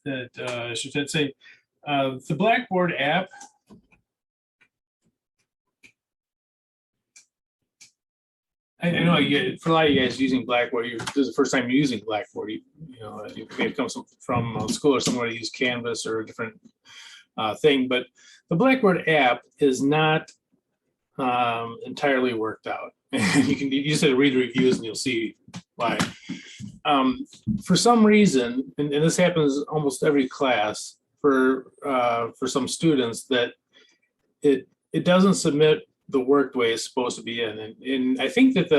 that should say the Blackboard app. I know for a lot of you guys using Blackboard, this is the first time you're using Blackboard. You may have come from school or somewhere to use Canvas or a different thing, but the Blackboard app is not entirely worked out. You just have to read the reviews and you'll see why. For some reason, and this happens almost every class for some students, that it doesn't submit the work the way it's supposed to be in, and I think that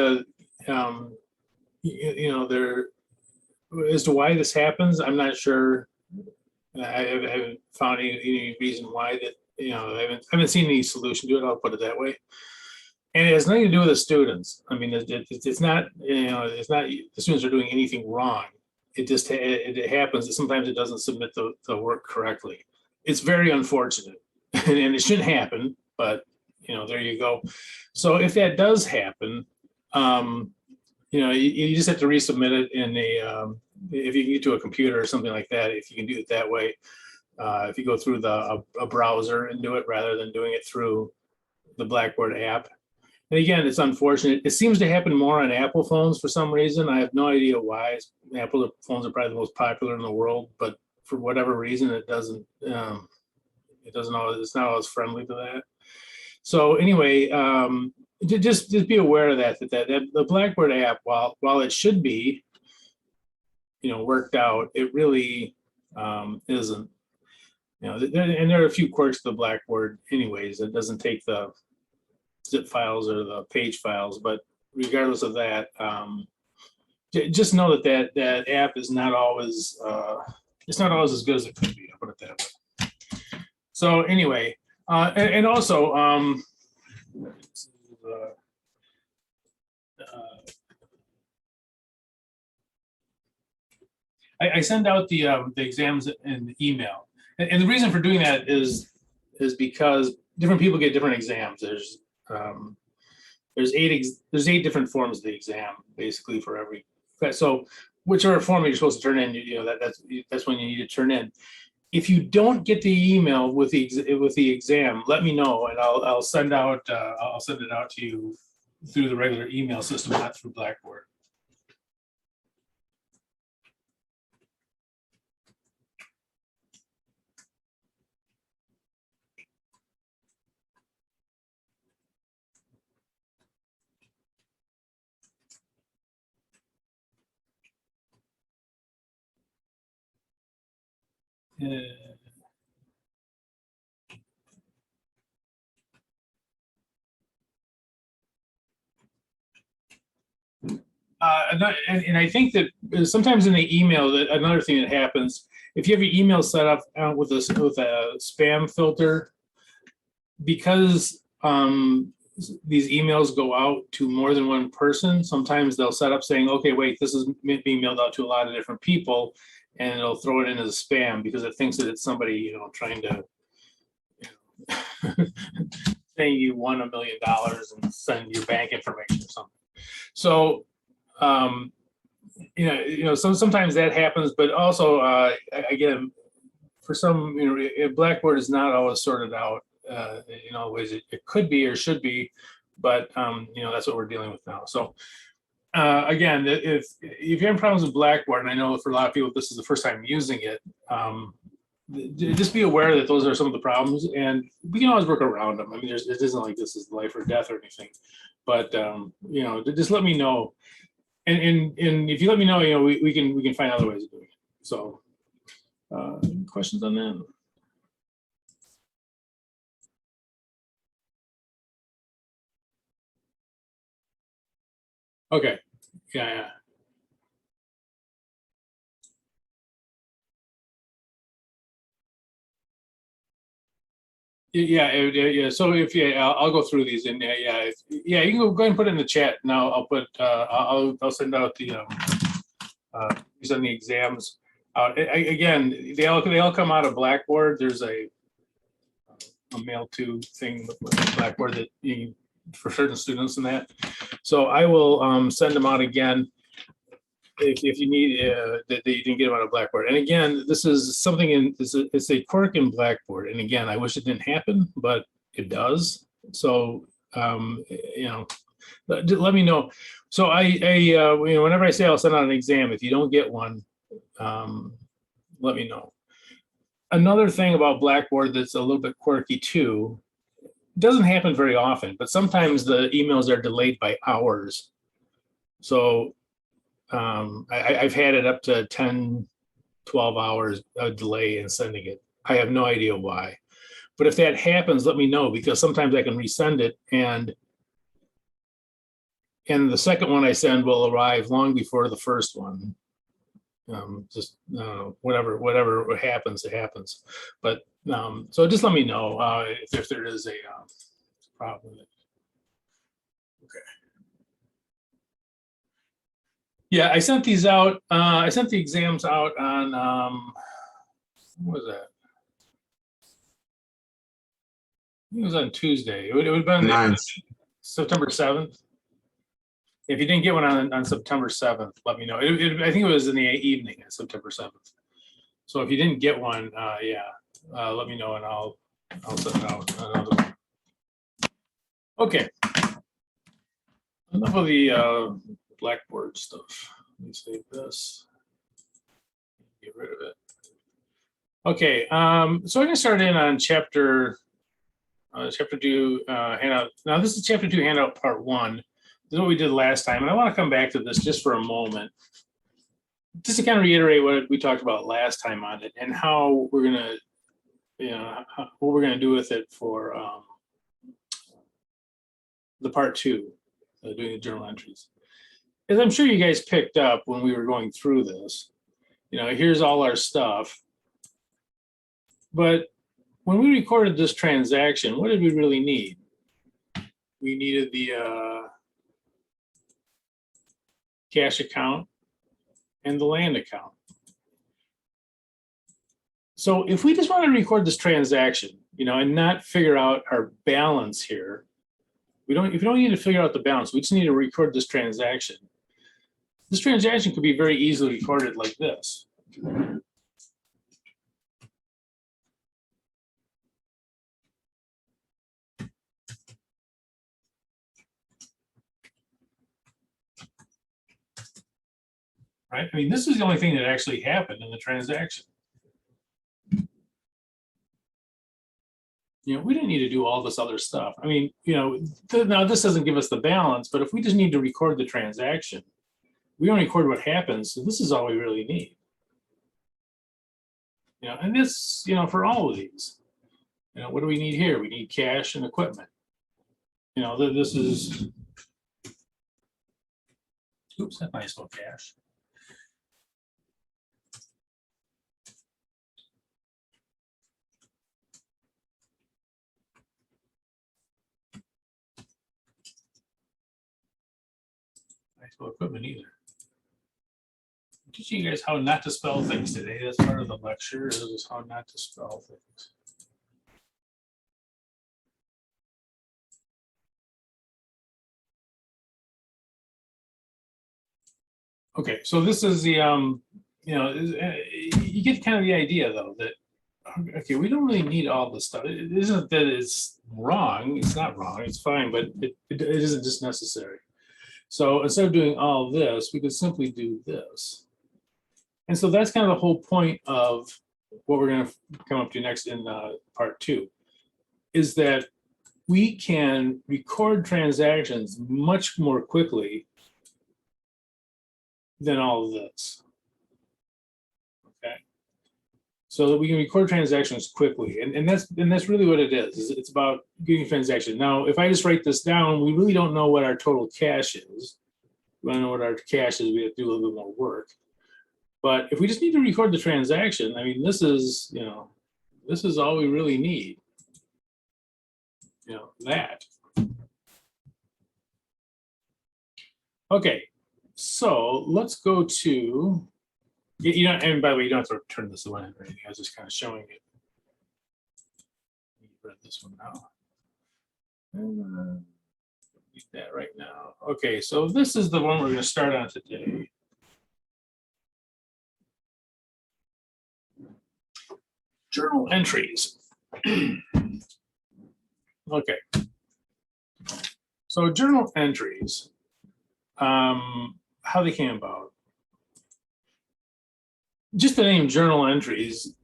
there as to why this happens, I'm not sure. I haven't found any reason why that. I haven't seen any solution to it. I'll put it that way. And it has nothing to do with the students. I mean, it's not, it's not the students are doing anything wrong. It just it happens that sometimes it doesn't submit the work correctly. It's very unfortunate, and it shouldn't happen. But there you go. So if that does happen, you just have to resubmit it in if you can get to a computer or something like that. If you can do it that way, if you go through a browser and do it rather than doing it through the Blackboard app. And again, it's unfortunate. It seems to happen more on Apple phones for some reason. I have no idea why. Apple phones are probably the most popular in the world, but for whatever reason, it doesn't. It's not always friendly to that. So anyway, just be aware of that the Blackboard app, while it should be, worked out, it really isn't. And there are a few quirks to the Blackboard, anyways. It doesn't take the zip files or the page files, but regardless of that, just know that app is not always it's not always as good as it could be. I'll put it that way. So anyway, and also I send out the exams in the email, and the reason for doing that is because different people get different exams. There's 8 different forms of the exam basically for every. So whichever form you're supposed to turn in, that's when you need to turn in. If you don't get the email with the exam, let me know, and I'll send it out to you through the regular email system, not through Blackboard. And I think that sometimes in the email, that another thing that happens, if you have your email set up with a spam filter, because these emails go out to more than one person, sometimes they'll set up saying, okay, wait, this is being mailed out to a lot of different people, and it'll throw it in as a spam because it thinks that it's somebody, trying to saying you won $1 million and send your bank information or something. So sometimes that happens, but also again, for some, Blackboard is not always sorted out ways it could be or should be, but that's what we're dealing with now. So again, if you're having problems with Blackboard, and I know for a lot of people this is the first time using it, just be aware that those are some of the problems, and we can always work around them. I mean, it isn't like this is life or death or anything, but just let me know, and if you let me know, we can find other ways of doing it. So, questions on that? Okay. Yeah. Yeah. So I'll go through these, and you can go ahead and put it in the chat. Now I'll put I'll send out the send the exams out. Again, they all come out of Blackboard. There's a mail to thing with Blackboard that for certain students and that. So I will send them out again. if you need that you didn't get them on a Blackboard. And again, this is something it's a quirk in Blackboard. And again, I wish it didn't happen, but it does. So let me know. So whenever I say I'll send out an exam, if you don't get one, let me know. Another thing about Blackboard that's a little bit quirky too, doesn't happen very often, but sometimes the emails are delayed by hours. So I've had it up to 10, 12 hours delay in sending it. I have no idea why. But if that happens, let me know, because sometimes I can resend it, and the second one I send will arrive long before the first one. Whatever happens, it happens. But so just let me know if there is a problem. Okay. Yeah, I sent these out. I sent the exams out on what was that? It was on Tuesday. It would have been September 7th. If you didn't get one on September 7th, let me know. I think it was in the evening on September 7th. So if you didn't get one, let me know and I'll send out another one. Okay. Enough of the Blackboard stuff. Let me save this. Get rid of it. Okay. So I'm going to start in on chapter 2 handout. Now this is chapter 2 handout part 1. This is what we did last time, and I want to come back to this just for a moment, just to kind of reiterate what we talked about last time on it and how we're gonna, what we're gonna do with it for the part 2, doing the journal entries. As I'm sure you guys picked up when we were going through this, here's all our stuff. But when we recorded this transaction, what did we really need? We needed the cash account and the land account. So if we just want to record this transaction, and not figure out our balance here, if you don't need to figure out the balance, we just need to record this transaction. This transaction could be very easily recorded like this. Right? I mean, this is the only thing that actually happened in the transaction. We didn't need to do all this other stuff. I mean, now this doesn't give us the balance, but if we just need to record the transaction, we don't record what happens, so this is all we really need. And this, for all of these, what do we need here? We need cash and equipment. This is, oops, that might spell cash. I spell equipment either. I'm teaching you guys how not to spell things today. That's part of the lecture, is how not to spell things. Okay, so this is the you get kind of the idea though that okay, we don't really need all this stuff. It isn't that it's wrong. It's not wrong. It's fine, but it isn't just necessary. So instead of doing all this, we could simply do this. And so that's kind of the whole point of what we're going to come up to next in part 2, is that we can record transactions much more quickly than all of this. Okay. So that we can record transactions quickly. And that's really what it is. It's about getting a transaction. Now, if I just write this down, we really don't know what our total cash is. We don't know what our cash is. We have to do a little bit more work. But if we just need to record the transaction, I mean, this is, this is all we really need. That. Okay, so let's go to, and by the way, you don't have to turn this away or anything. I was just kind of showing it. Read this one now. Need that right now. Okay, so this is the one we're going to start on today. Journal entries. Okay. So journal entries, how they came about. Just the name journal entries,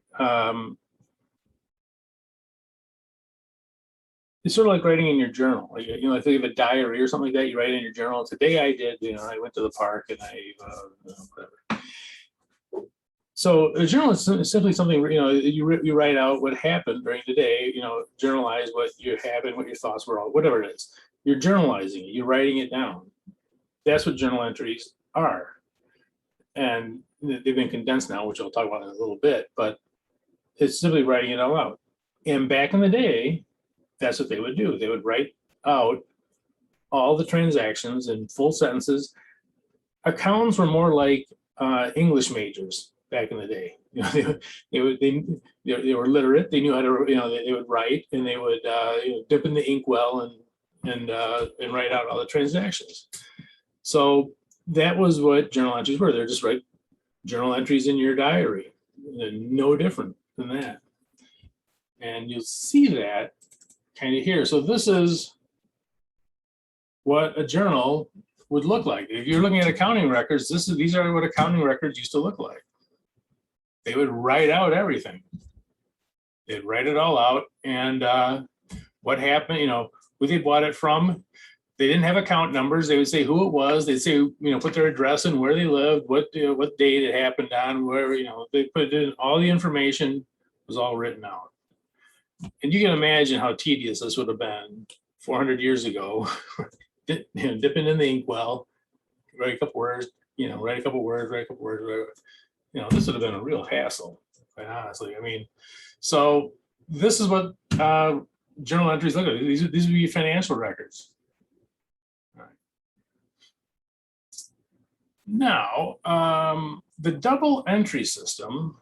it's sort of like writing in your journal. Like, you know, if you have a diary or something like that, you write in your journal. Today I did, you know, I went to the park and I, whatever. So a journal is simply something, you know, you write out what happened during the day, you know, journalize what you happened, what your thoughts were, all, whatever it is. You're journalizing it, you're writing it down. That's what journal entries are. And they've been condensed now, which I'll talk about in a little bit, but it's simply writing it all out. And back in the day, that's what they would do. They would write out all the transactions in full sentences. Accountants were more like English majors back in the day. You know, they were literate. They knew how to, you know, they would write, and they would you know, dip in the inkwell and write out all the transactions. So that was what journal entries were. They're just write journal entries in your diary. They're no different than that. And you'll see that kind of here. So this is what a journal would look like. If you're looking at accounting records, these are what accounting records used to look like. They would write out everything. They'd write it all out, and what happened, you know, who they bought it from. They didn't have account numbers. They would say who it was. They'd say, you know, put their address and where they lived, what date it happened on, where, you know, they put in all the information was all written out. And you can imagine how tedious this would have been 400 years ago. You know, dipping in the inkwell, write a couple words, you know, write a couple words. You know, this would have been a real hassle, quite honestly. I mean, so this is what journal entries look like. These would be your financial records. All right. Now, the double entry system,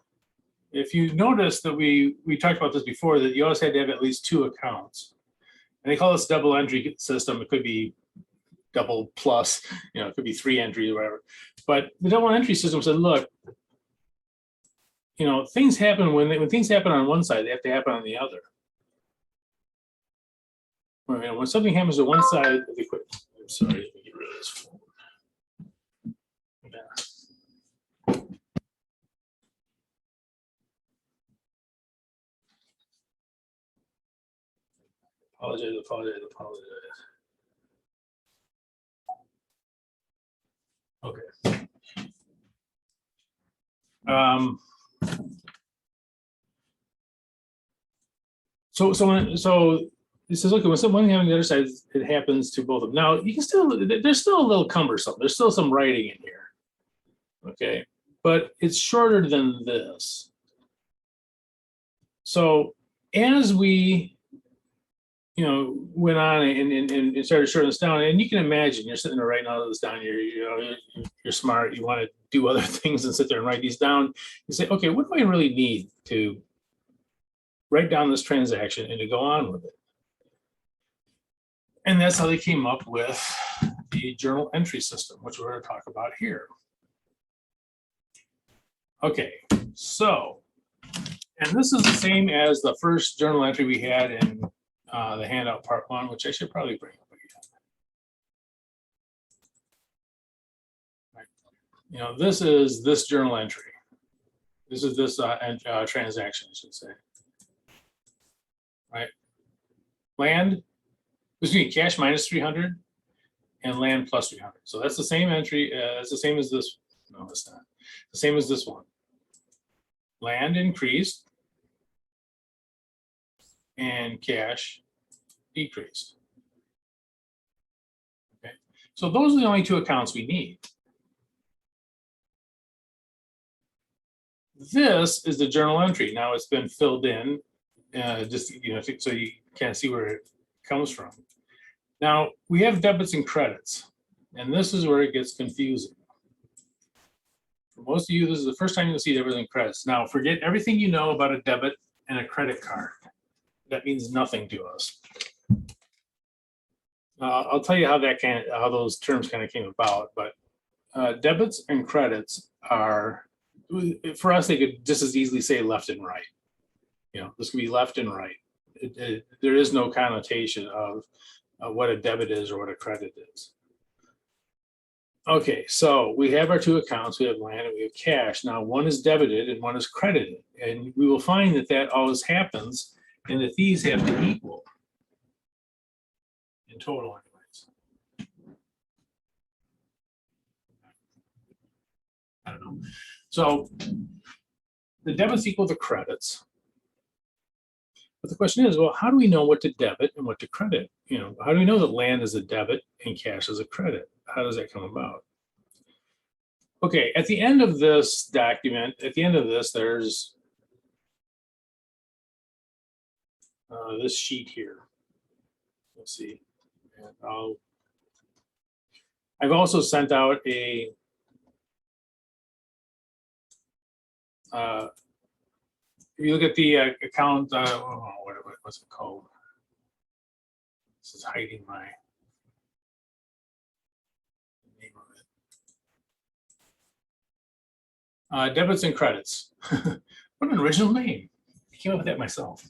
if you notice that we talked about this before, that you always had to have at least 2 accounts. And they call this double entry system. It could be double plus, you know, it could be 3 entries or whatever. But the double entry system said, look, you know, things happen when things happen on one side, they have to happen on the other. You know, when something happens to one side of the equipment, I'm sorry, let me get rid of this phone. Yeah. Apologize. Okay. So it says, okay, when someone having the other side, it happens to both of them. Now you can there's still a little cumbersome. There's still some writing in here. Okay, but it's shorter than this. So as we, you know, went on and started shortening this down, and you can imagine you're sitting there writing all of this down. You're smart. You want to do other things and sit there and write these down. You say, okay, what do I really need to write down this transaction and to go on with it? And that's how they came up with the journal entry system, which we're going to talk about here. Okay, so, and this is the same as the first journal entry we had in the handout part 1, which I should probably bring up again. Right. You know, this is this journal entry. This is this transaction, I should say. Right. Land, excuse me, cash minus 300 and land plus 300. So that's the same entry. It's the same as this. No, it's not. The same as this one. Land increased and cash decreased. Okay, so those are the only 2 accounts we need. This is the journal entry. Now it's been filled in, just, you know, so you can't see where it comes from. Now we have debits and credits, and this is where it gets confusing. For most of you, this is the first time you'll see debits and credits. Now forget everything you know about a debit and a credit card. That means nothing to us. I'll tell you how those terms kind of came about, but debits and credits are, for us, they could just as easily say left and right. This can be left and right. There is no connotation of what a debit is or what a credit is. Okay, so we have our two accounts. We have land and we have cash. Now, one is debited and one is credited. And we will find that that always happens and that these have to equal in total anyways. I don't know. So the debits equal the credits. But the question is, well, how do we know what to debit and what to credit? How do we know that land is a debit and cash is a credit? How does that come about? Okay, at the end of this document, at the end of this, there's this sheet here. Let's see. And I've also sent out a if you look at the account, what's it called? This is hiding my name of it. Debits and credits. What an original name. I came up with that myself.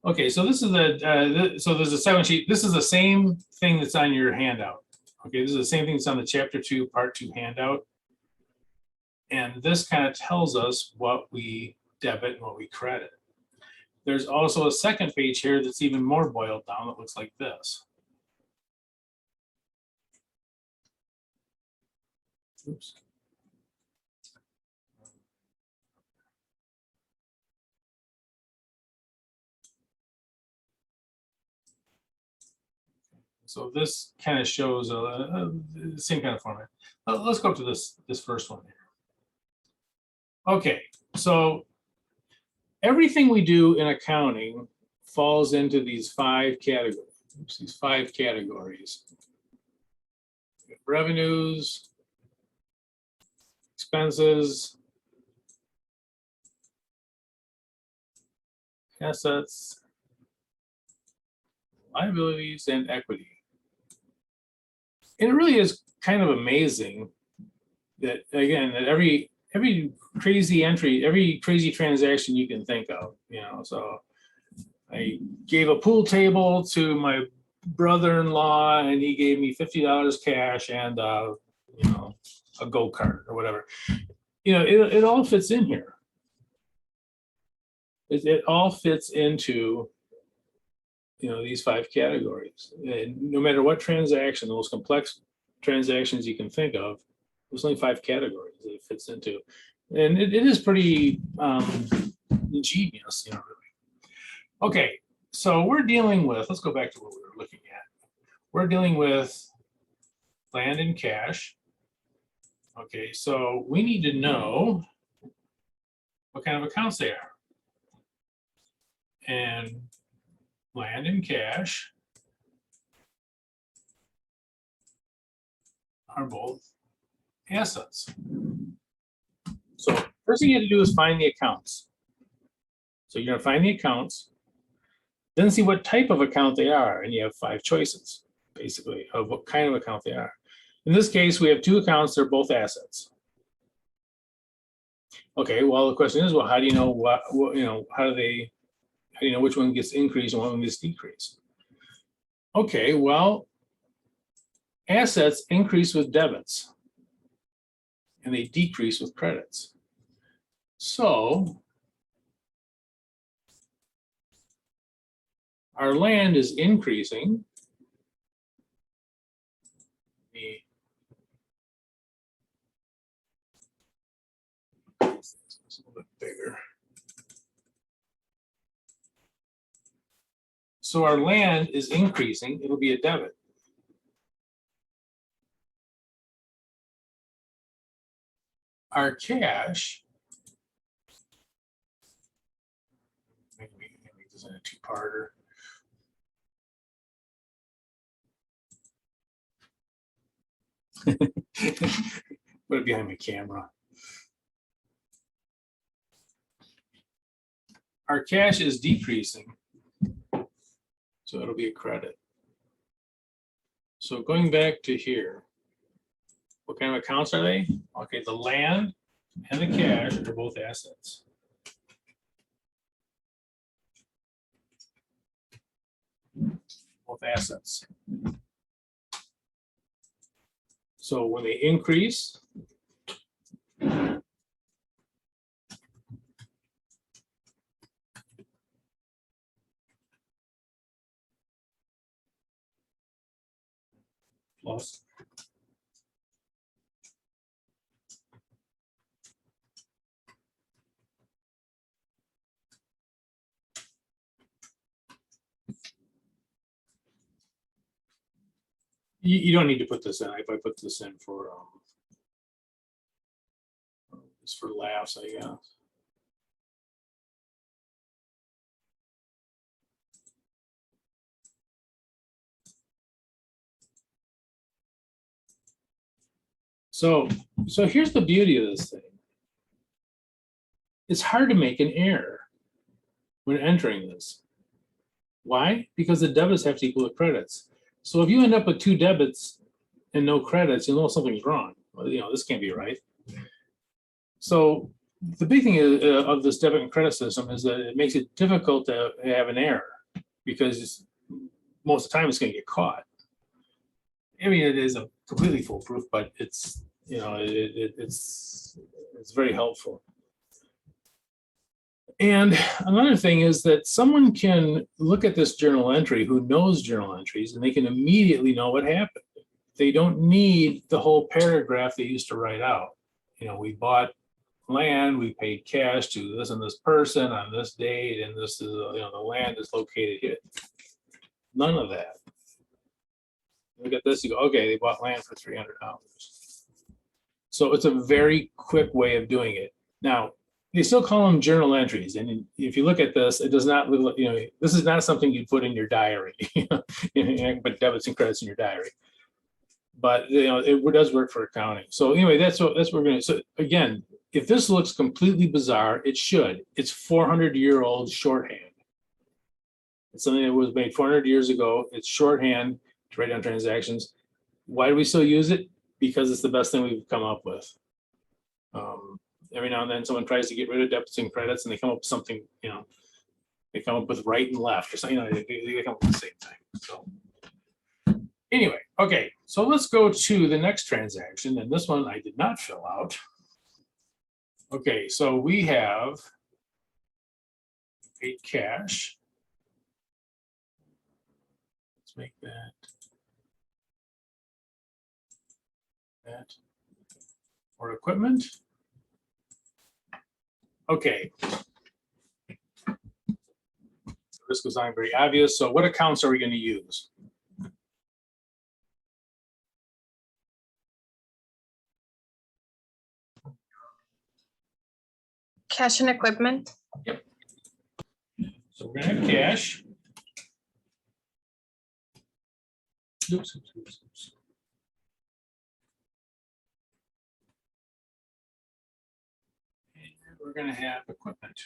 Okay, so this is so there's a 7 sheet. This is the same thing that's on your handout. Okay, this is the same thing that's on the Chapter 2, Part 2 handout. And this kind of tells us what we debit and what we credit. There's also a second page here that's even more boiled down that looks like this. Oops. So this kind of shows the same kind of format. Let's go up to this first one here. Okay, so everything we do in accounting falls into these 5 categories. These 5 categories: revenues, expenses, assets, liabilities, and equity. And it really is kind of amazing that, again, that every crazy entry, every crazy transaction you can think of, so I gave a pool table to my brother-in-law and he gave me $50 cash and a go-kart or whatever. It all fits in here. It all fits into these 5 categories. And no matter what transaction, the most complex transactions you can think of, there's only 5 categories that it fits into. And it is pretty ingenious, really. Okay, so we're dealing with, let's go back to what we were looking at. We're dealing with land and cash. Okay, so we need to know what kind of accounts they are. And land and cash are both assets. So first thing you have to do is find the accounts. So you're gonna find the accounts, then see what type of account they are, and you have 5 choices, basically, of what kind of account they are. In this case, we have 2 accounts, they're both assets. Okay, well, the question is, well, how do you know how do you know which one gets increased and one gets decreased? Okay, well, assets increase with debits and they decrease with credits. So our land is increasing. It's a little bit bigger. So our land is increasing, it'll be a debit. Our cash, maybe this is a 2-parter. Put it behind my camera. Our cash is decreasing, so it'll be a credit. So going back to here, what kind of accounts are they? Okay, the land and the cash are both assets. both assets. So when they increase, plus, you don't need to put this in. If I put this in for just for laughs, I guess. So here's the beauty of this thing. It's hard to make an error when entering this. Why? Because the debits have to equal the credits. So if you end up with 2 debits and no credits, you'll know something's wrong. Well, this can't be right. So the big thing is, of this debit and credit system is that it makes it difficult to have an error because most of the time it's going to get caught. I mean, it is a completely foolproof, but it's it's very helpful. And another thing is that someone can look at this journal entry who knows journal entries, and they can immediately know what happened. They don't need the whole paragraph they used to write out. We bought land, we paid cash to this and this person on this date, and this is, the land is located here. None of that. Look at this, you go, okay, they bought land for $300. So it's a very quick way of doing it. Now, they still call them journal entries. And if you look at this, it does not look like, this is not something you put in your diary. You can put debits and credits in your diary. But it does work for accounting. So anyway, that's what we're going to. So again, if this looks completely bizarre, it should. It's 400-year-old shorthand. It's something that was made 400 years ago. It's shorthand to write down transactions. Why do we still use it? Because it's the best thing we've come up with. Every now and then someone tries to get rid of debits and credits and they come up with something, they come up with right and left or something, they come up with the same thing. So anyway, okay, so let's go to the next transaction. And this one I did not fill out. Okay, so we have paid cash. Let's make that. Or equipment. Okay. This goes on very obvious. So what accounts are we going to use? Cash and equipment. Yep. So we're going to have cash. Oops. And we're going to have equipment.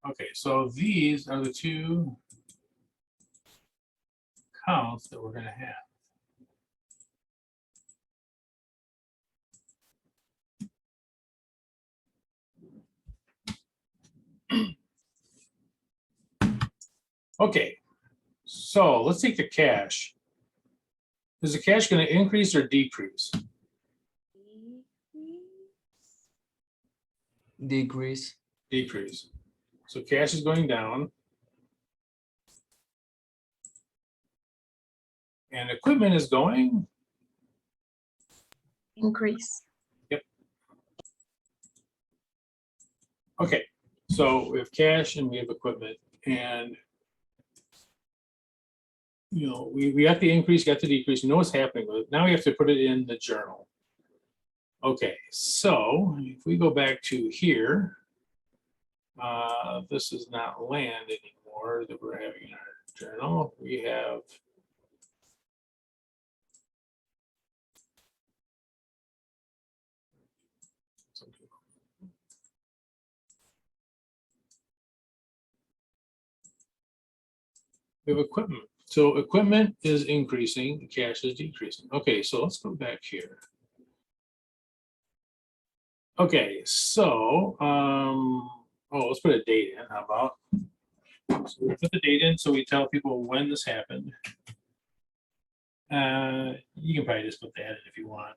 Okay, so these are the 2 accounts that we're going to have. Okay, so let's take the cash. Is the cash going to increase or decrease? Decrease. Decrease. So cash is going down. And equipment is going? Increase. Yep. Okay, so we have cash and we have equipment. And we got the increase, got the decrease, we know what's happening with it. Now we have to put it in the journal. Okay, so if we go back to here, this is not land anymore that we're having in our journal. We have equipment. So equipment is increasing, cash is decreasing. Okay, so let's go back here. Okay, so, let's put a date in, how about? So we put the date in, so we tell people when this happened. You can probably just put that in if you want.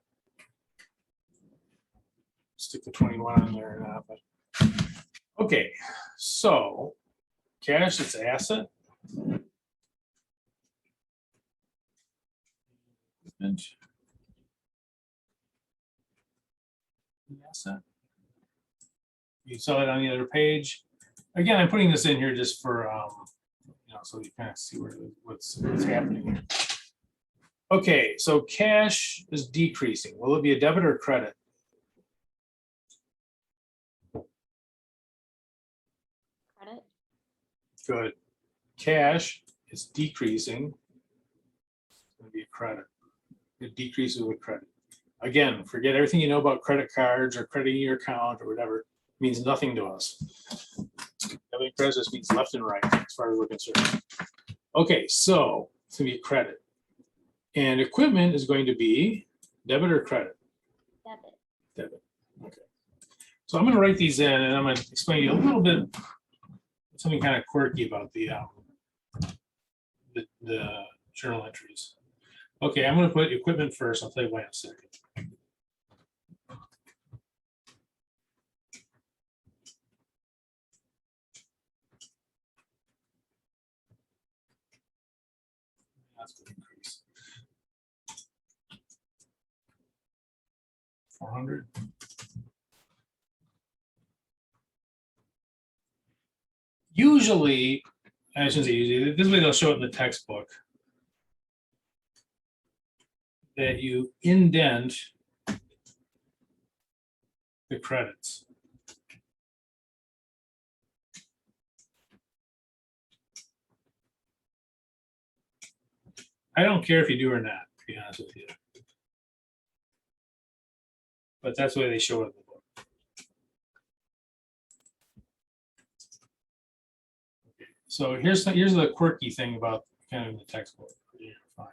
Stick the 21 on there or not, but. Okay, so cash, it's an asset. Asset. You saw it on the other page. Again, I'm putting this in here just for, so you kind of see what's happening here. Okay, so cash is decreasing. Will it be a debit or credit? Credit. Good. Cash is decreasing. It's going to be a credit. It decreases with credit. Again, forget everything you know about credit cards or crediting your account or whatever. It means nothing to us. Debit credit just means left and right as far as we're concerned. Okay, so it's going to be credit. And equipment is going to be debit or credit? Debit. Debit. Okay. So I'm going to write these in, and I'm going to explain to you a little bit something kind of quirky about the journal entries. Okay, I'm going to put equipment first. I'll tell you why in a second. That's going to increase. 400. Usually, I shouldn't say usually, this way they'll show it in the textbook, that you indent the credits. I don't care if you do or not, to be honest with you. But that's the way they show it in the book. Okay. So here's the quirky thing about kind of the textbook. Fine.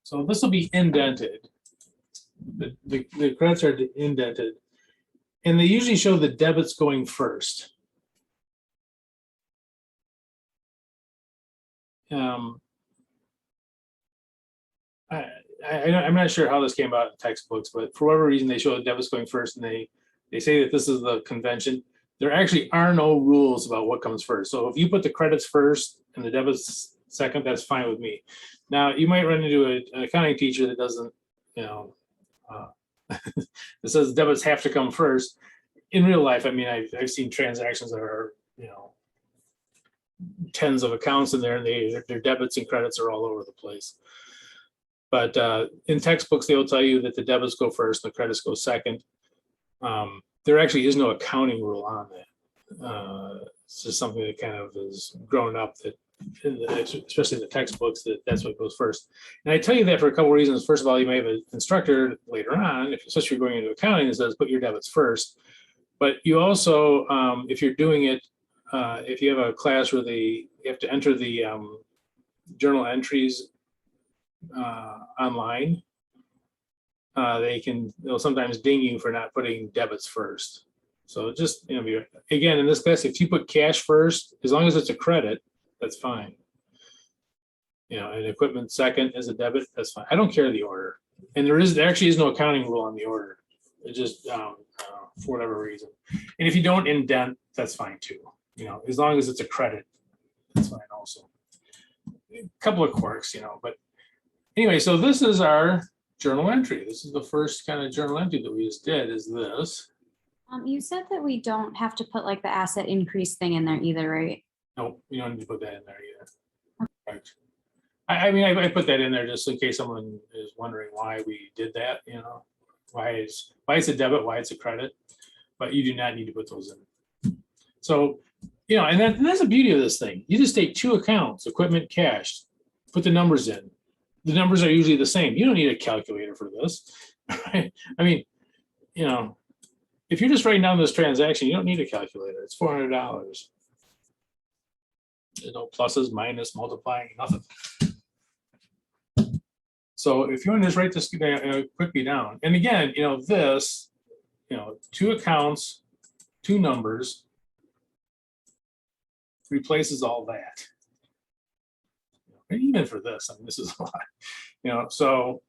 So this will be indented. The credits are indented. And they usually show the debits going first. I'm not sure how this came about in textbooks, but for whatever reason, they show the debits going first, and they say that this is the convention. There actually are no rules about what comes first. So if you put the credits first and the debits second, that's fine with me. Now, you might run into an accounting teacher that doesn't, that says debits have to come first. In real life, I mean, I've seen transactions that are, tens of accounts in there, and their debits and credits are all over the place. But in textbooks, they'll tell you that the debits go first, the credits go second. There actually is no accounting rule on that. It's just something that kind of is grown up, that especially in the textbooks, that's what goes first. And I tell you that for a couple of reasons. First of all, you may have an instructor later on, especially if you're going into accounting, that says put your debits first. But you also, if you're doing it, if you have a class where you have to enter the journal entries online, they'll sometimes ding you for not putting debits first. So just, again, in this class, if you put cash first, as long as it's a credit, that's fine. And equipment second is a debit, that's fine. I don't care the order. And there actually is no accounting rule on the order. It just, for whatever reason. And if you don't indent, that's fine too. As long as it's a credit, that's fine also. A couple of quirks, but anyway, so this is our journal entry. This is the first kind of journal entry that we just did, is this. You said that we don't have to put like the asset increase thing in there either, right? No, you don't need to put that in there either. Right. I mean, I put that in there just in case someone is wondering why we did that, why it's a debit, why it's a credit, but you do not need to put those in. So, and that's the beauty of this thing. You just take two accounts, equipment, cash, put the numbers in. The numbers are usually the same. You don't need a calculator for this, right? I mean, if if you're just writing down this transaction, you don't need a calculator. It's $400. There's no pluses, minus, multiplying, nothing. So if you want to just write this quickly down, and again, this, 2 accounts, 2 numbers replaces all that. And even for this, I mean, this is a lot, so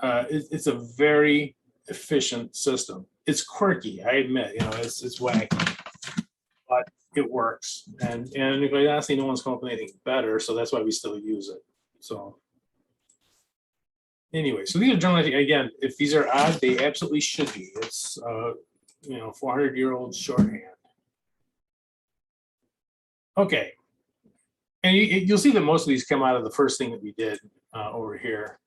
it's a very efficient system. It's quirky, I admit, it's wacky, but it works. And quite honestly, no one's come up with anything better, so that's why we still use it. So anyway, so these are generally, again, if these are odd, they absolutely should be. It's 400-year-old shorthand. Okay, and you'll see that most of these come out of the first thing that we did over here.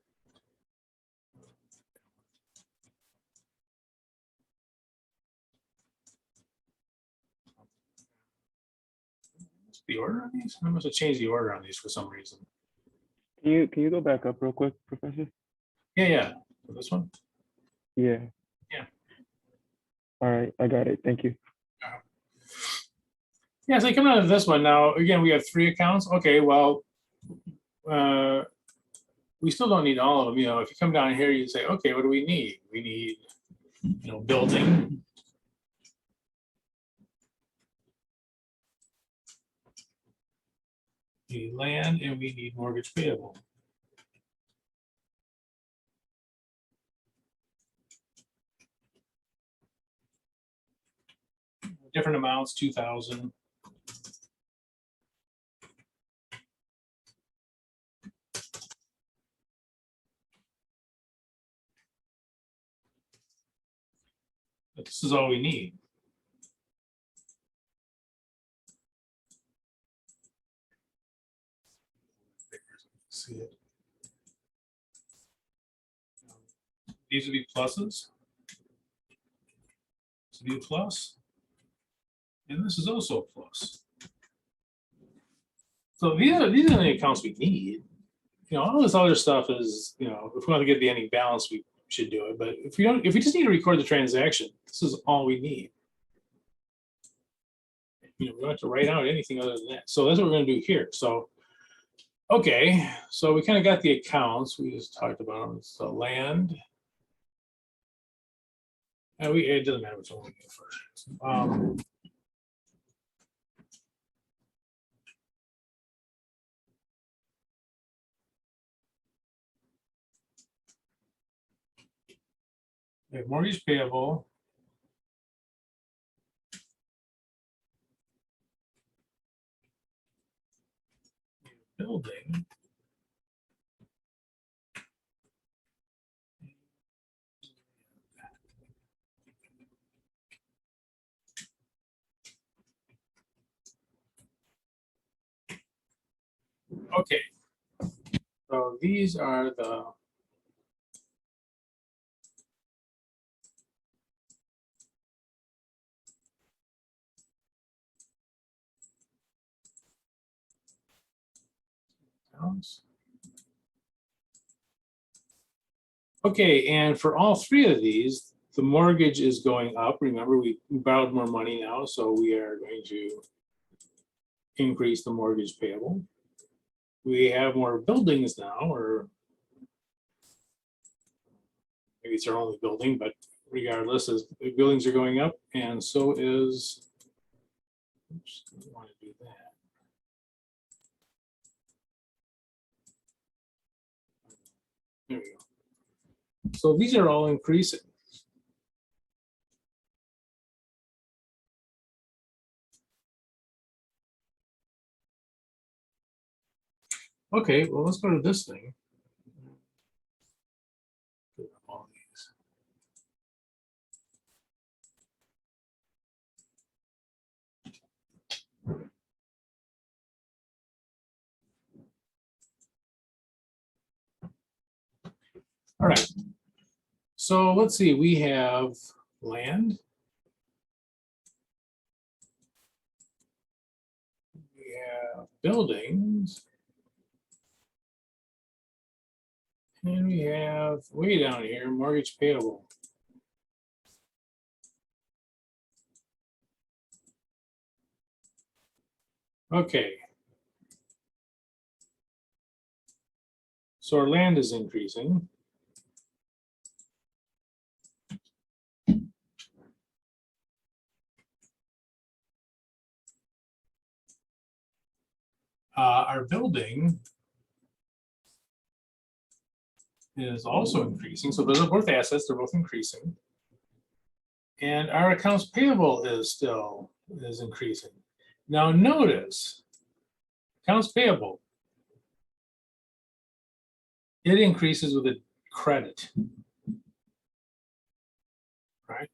The order on these? I must have changed the order on these for some reason. Can you go back up real quick, Professor? Yeah. This one? Yeah. Yeah. All right, I got it. Thank you. Yeah, so coming out of this one now, again, we have 3 accounts. Okay, well, we still don't need all of them. If you come down here, you say, okay, what do we need? We need, building. We need land, and we need mortgage payable. Different amounts, 2,000. But this is all we need. See it. These would be pluses. This would be a plus. And this is also a plus. So these are the accounts we need. All this other stuff is, if we want to get the ending balance, we should do it. But if we just need to record the transaction, this is all we need. We don't have to write out anything other than that. So that's what we're going to do here. So, okay, so we kind of got the accounts. We just talked about them. So land. And it doesn't matter which one we do first. We have mortgage payable. Building. Okay. So these are the accounts. Okay, and for all 3 of these, the mortgage is going up. Remember, we borrowed more money now, so we are going to increase the mortgage payable. We have more buildings now, or maybe it's our only building, but regardless, as the buildings are going up, and so is, oops, I don't want to do that. There we go. So these are all increasing. Okay, well, let's go to this thing. All these. All right. So let's see, we have land. We have buildings. And we have way down here, mortgage payable. Okay. So our land is increasing. Our building is also increasing. So those are both assets, they're both increasing. And our accounts payable is increasing. Now notice, accounts payable, it increases with a credit. Right?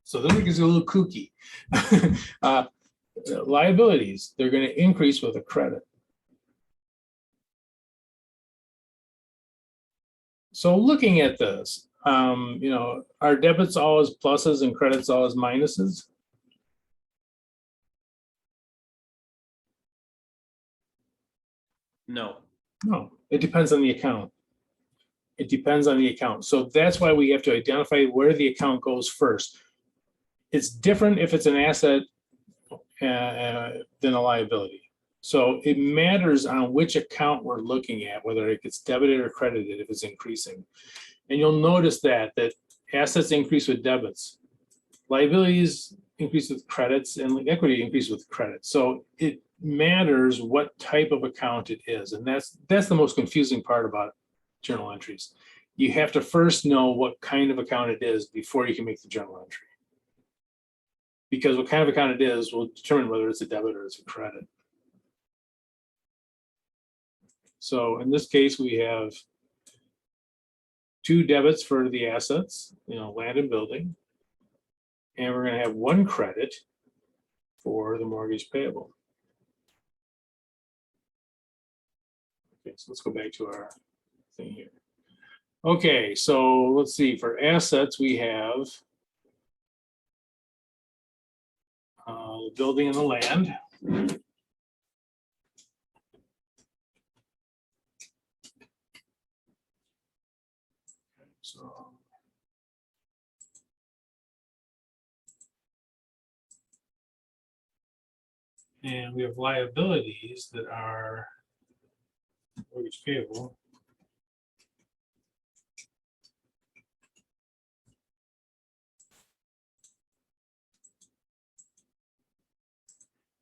So then it gets a little kooky. Liabilities, they're going to increase with a credit. So looking at this, are debits always pluses and credits always minuses? No. No, it depends on the account. It depends on the account. So that's why we have to identify where the account goes first. It's different if it's an asset than a liability. So it matters on which account we're looking at, whether it gets debited or credited if it's increasing. And you'll notice that assets increase with debits, liabilities increase with credits, and equity increase with credits. So it matters what type of account it is. And that's the most confusing part about journal entries. You have to first know what kind of account it is before you can make the journal entry. Because what kind of account it is will determine whether it's a debit or it's a credit. So in this case, we have 2 debits for the assets, land and building. And we're going to have 1 credit for the mortgage payable. Okay, so let's go back to our thing here. Okay, so let's see, for assets, we have the building and the land. So and we have liabilities that are mortgage payable.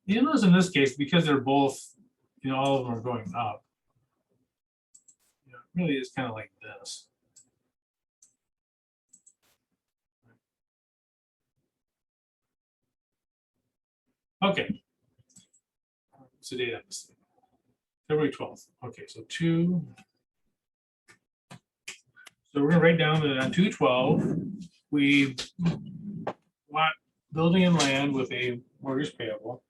You notice in this case, because they're both, all of them are going up. It really is kind of like this. Okay. What's the date on this thing? February 12th. Okay, so 2. So we're gonna write down that on 2/12, we want building and land with a mortgage payable.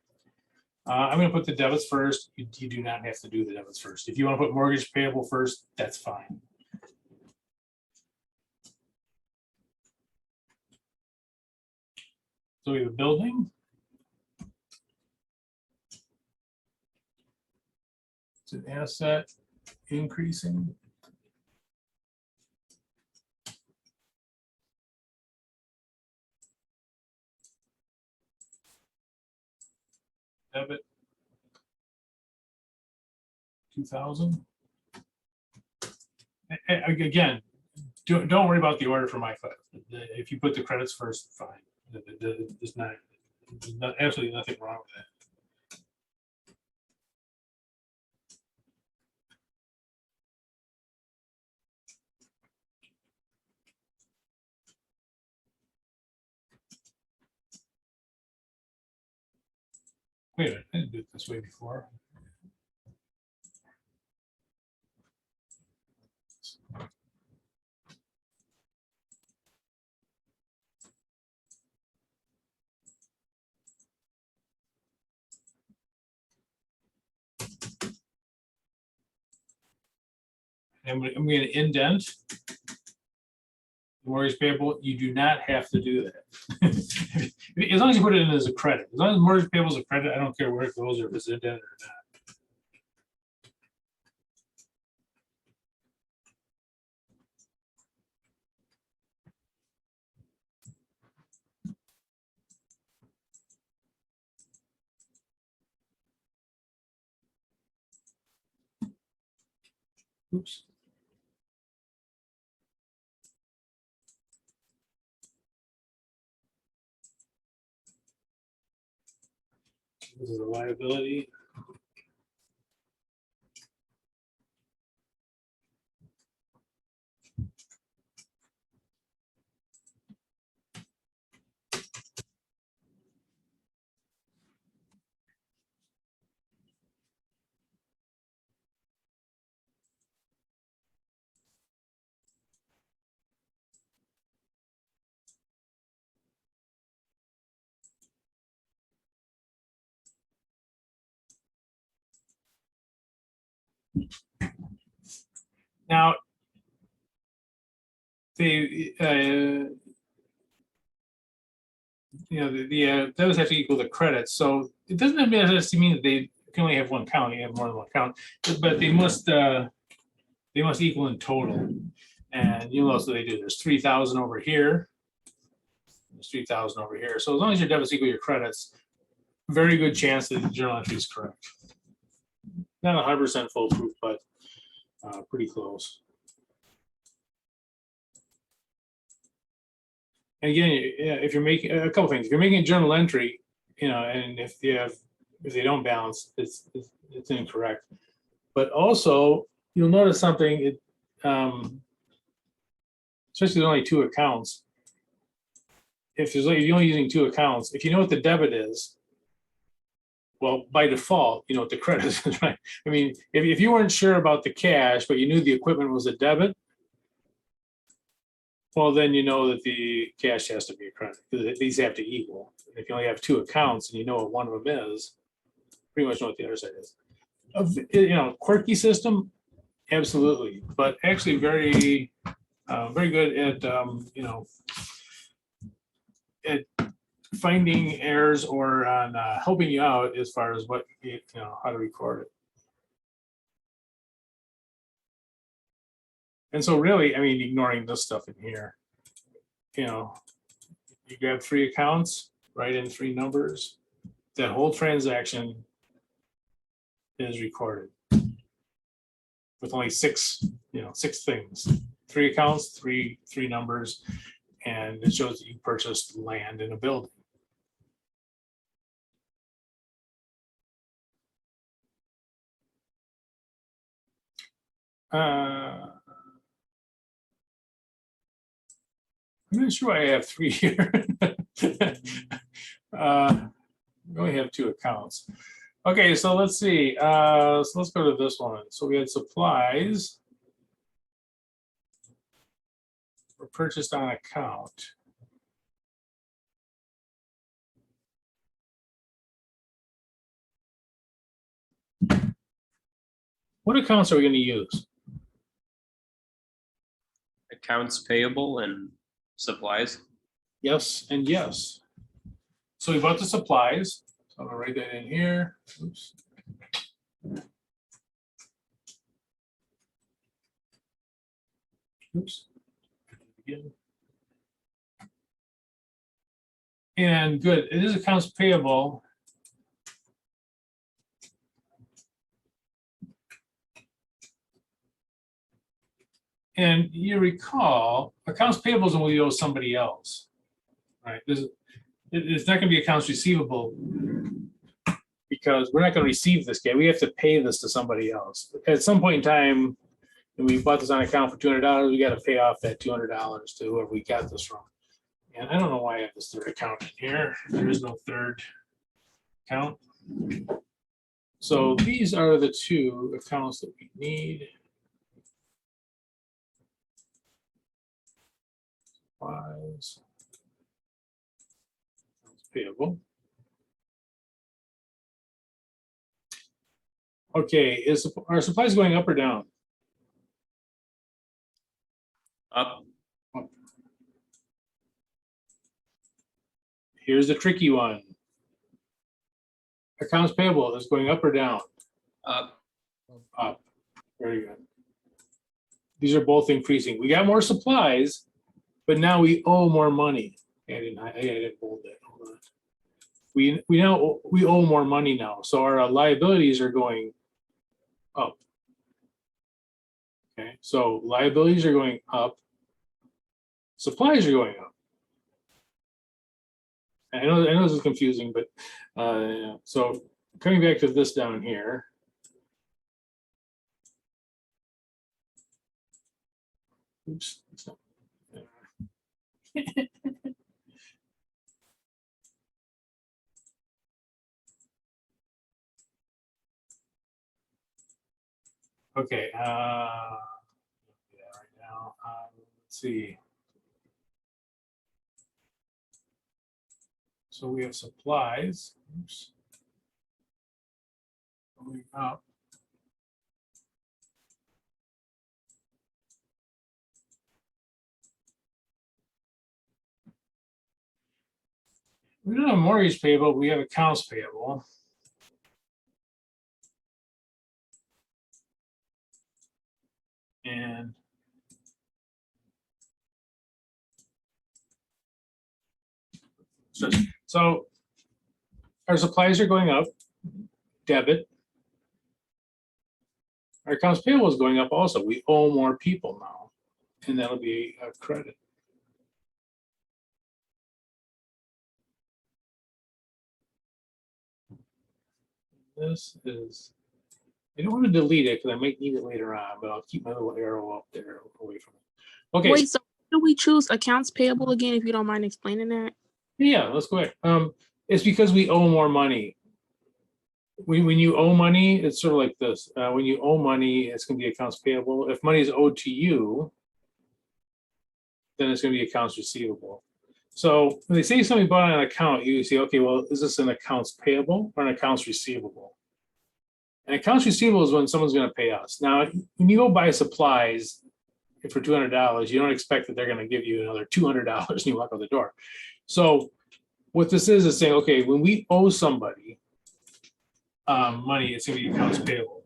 I'm gonna put the debits first. You do not have to do the debits first. If you want to put mortgage payable first, that's fine. So we have a building. It's an asset increasing. Debit 2,000. Again, don't worry about the order for my class. If you put the credits first, fine. There's absolutely nothing wrong with that. Wait a minute, I didn't do it this way before. I'm going to indent the mortgage payable. You do not have to do that. As long as you put it in as a credit. As long as mortgage payable is a credit, I don't care where it goes or if it's indented or not. Oops. This is a liability. Now, the those have to equal the credits. So it doesn't necessarily mean that they can only have one count. You have more than one count, but they must equal in total. And you'll notice what they do. There's 3,000 over here. There's 3,000 over here. So as long as your debits equal your credits, very good chance that the journal entry is correct. Not 100% foolproof, but pretty close. And again, if you're making a couple things, if you're making a journal entry, and if they don't balance, it's incorrect. But also, you'll notice something. Especially with only two accounts. If you're only using two accounts, if you know what the debit is, well, by default, you know what the credit is, right? I mean, if you weren't sure about the cash, but you knew the equipment was a debit, well, then you know that the cash has to be a credit, because these have to equal. If you only have two accounts and you know what one of them is, pretty much know what the other side is. Quirky system, absolutely, but actually very good at at finding errors or on helping you out as far as what how to record it. And so really, I mean, ignoring this stuff in here, you grab three accounts, write in three numbers, that whole transaction is recorded with only six things, three accounts, three numbers, and it shows that you purchased land in a building. I'm not sure why I have three here. We only have two accounts. Okay, so let's see. So let's go to this one. So we had supplies were purchased on account. What accounts are we going to use? Accounts payable and supplies. Yes and yes. So we bought the supplies. So I'm gonna write that in here. Oops. Oops. Again. And good, it is accounts payable. And you recall, accounts payable is when we owe somebody else, right? It's not going to be accounts receivable because we're not going to receive this guy. We have to pay this to somebody else. At some point in time, when we bought this on account for $200, we got to pay off that $200 to whoever we got this from. And I don't know why I have this third account in here. There is no third account. So these are the two accounts that we need. Supplies. Payable. Okay, is our supplies going up or down? Up. Here's the tricky one. Accounts payable is going up or down? Up. Up. Very good. These are both increasing. We got more supplies, but now we owe more money. I didn't bold that. Hold on. We owe more money now, so our liabilities are going up. Okay, so liabilities are going up. Supplies are going up. I know this is confusing, but yeah. So coming back to this down here. Oops. It's not- Okay, yeah, right now, let's see. So we have supplies, oops, going up. We don't have mortgage payable, we have accounts payable. And so our supplies are going up, debit. Our accounts payable is going up also. We owe more people now, and that'll be a credit. This is, I don't want to delete it because I might need it later on, but I'll keep my little arrow up there away from it. Okay, Wait, so do we choose accounts payable again, if you don't mind explaining that? yeah, let's go ahead. It's because we owe more money. When you owe money, it's sort of like this. When you owe money, it's going to be accounts payable. If money is owed to you, then it's going to be accounts receivable. So when they say something bought on an account, you say, okay, well, is this an accounts payable or an accounts receivable? And accounts receivable is when someone's going to pay us. Now, when you go buy supplies for $200, you don't expect that they're going to give you another $200 and you walk out the door. So what this is saying, okay, when we owe somebody money, it's going to be accounts payable.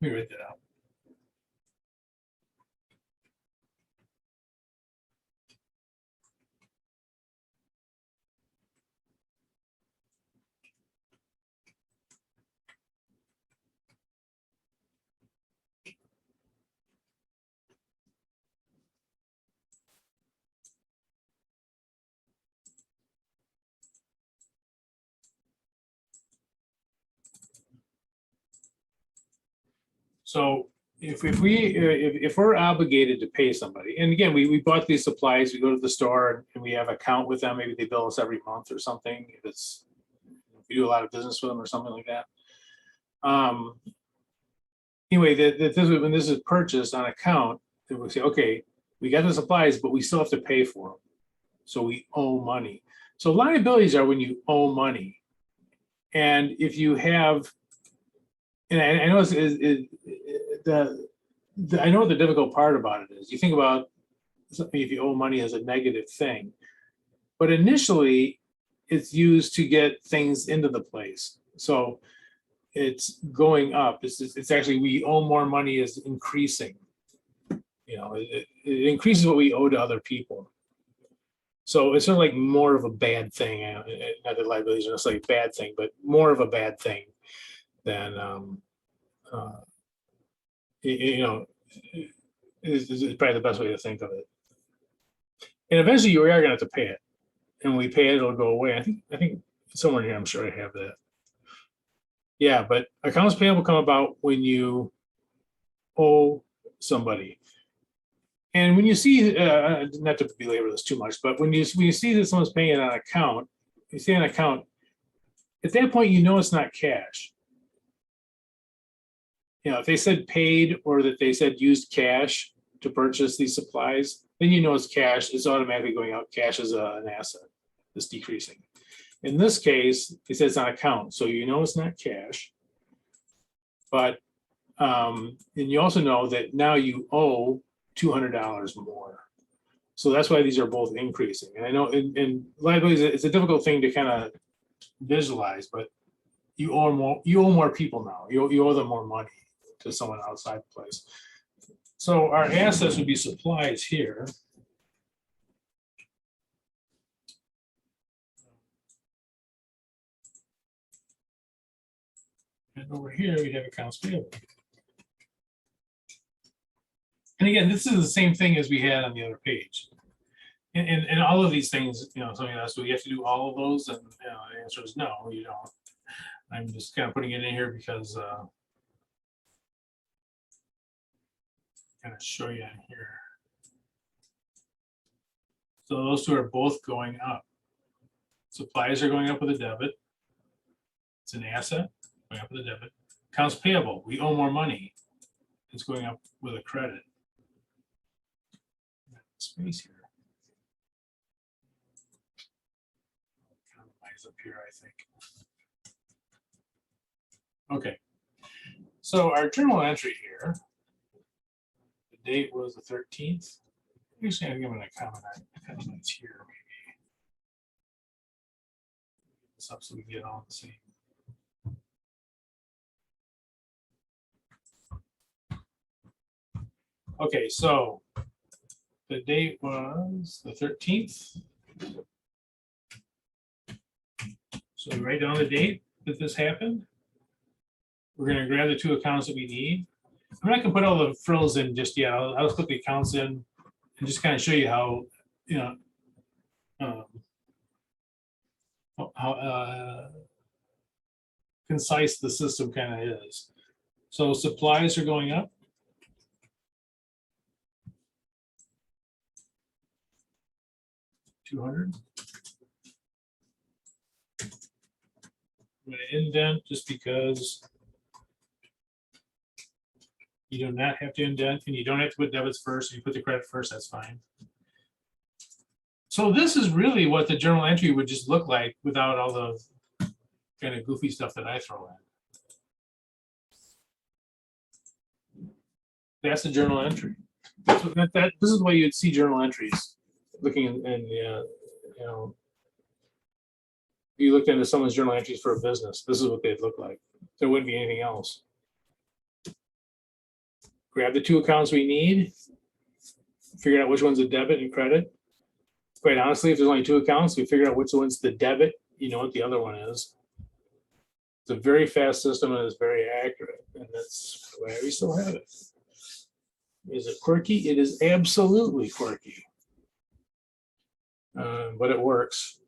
Let me write that out. So if we're obligated to pay somebody, and again, we bought these supplies, we go to the store and we have an account with them, maybe they bill us every month or something, if it's, if we do a lot of business with them or something like that. Anyway, when this is purchased on account, then we say, okay, we got the supplies, but we still have to pay for them. So we owe money. So liabilities are when you owe money. And if you have, and I know I know what the difficult part about it is. You think about something, if you owe money as a negative thing, but initially it's used to get things into the place. So it's going up. It's actually, we owe more money is increasing. You know, it increases what we owe to other people. So it's sort of like more of a bad thing. Not that liabilities are necessarily a bad thing, but more of a bad thing than you know, is probably the best way to think of it. And eventually you are going to have to pay it. And when we pay it, it'll go away. I think somewhere here, I'm sure I have that. Yeah, but accounts payable come about when you owe somebody. And when you see, not to belabor this too much, but when you see that someone's paying it on account, you see an account, at that point, you know it's not cash. You know, if they said paid or that they said used cash to purchase these supplies, then you know it's cash. It's automatically going out. Cash is an asset that's decreasing. In this case, it says on account, so you know it's not cash. But and you also know that now you owe $200 more. So that's why these are both increasing. And I know in liabilities, it's a difficult thing to kind of visualize, but you owe more people now. You owe them more money to someone outside the place. So our assets would be supplies here. And over here, we have accounts payable. And again, this is the same thing as we had on the other page. And all of these things, somebody asked, do we have to do all of those? And the answer is no, you don't. I'm just kind of putting it in here because kind of show you in here. So those two are both going up. Supplies are going up with a debit. It's an asset going up with a debit. Accounts payable, we owe more money. It's going up with a credit. Space here. Compromise up here, I think. Okay. So our journal entry here, the date was the 13th. Usually I'm giving a comment. I think it's here, maybe. This up so we get all the same. Okay, so the date was the 13th. So we write down the date that this happened. We're going to grab the two accounts that we need. I'm not going to put all the frills in just yet. I'll just put the accounts in and just kind of show you how, how concise the system kind of is. So supplies are going up. $200. I'm going to indent just because you do not have to indent, and you don't have to put debits first. If you put the credit first, that's fine. So this is really what the journal entry would just look like without all the kind of goofy stuff that I throw in. That's the journal entry. This is the way you'd see journal entries. Looking in the, if you looked into someone's journal entries for a business, this is what they'd look like. There wouldn't be anything else. Grab the two accounts we need, figure out which one's a debit and credit. Quite honestly, if there's only two accounts, we figure out which one's the debit, you know what the other one is. It's a very fast system and it's very accurate, and that's why we still have it. Is it quirky? It is absolutely quirky. But it works,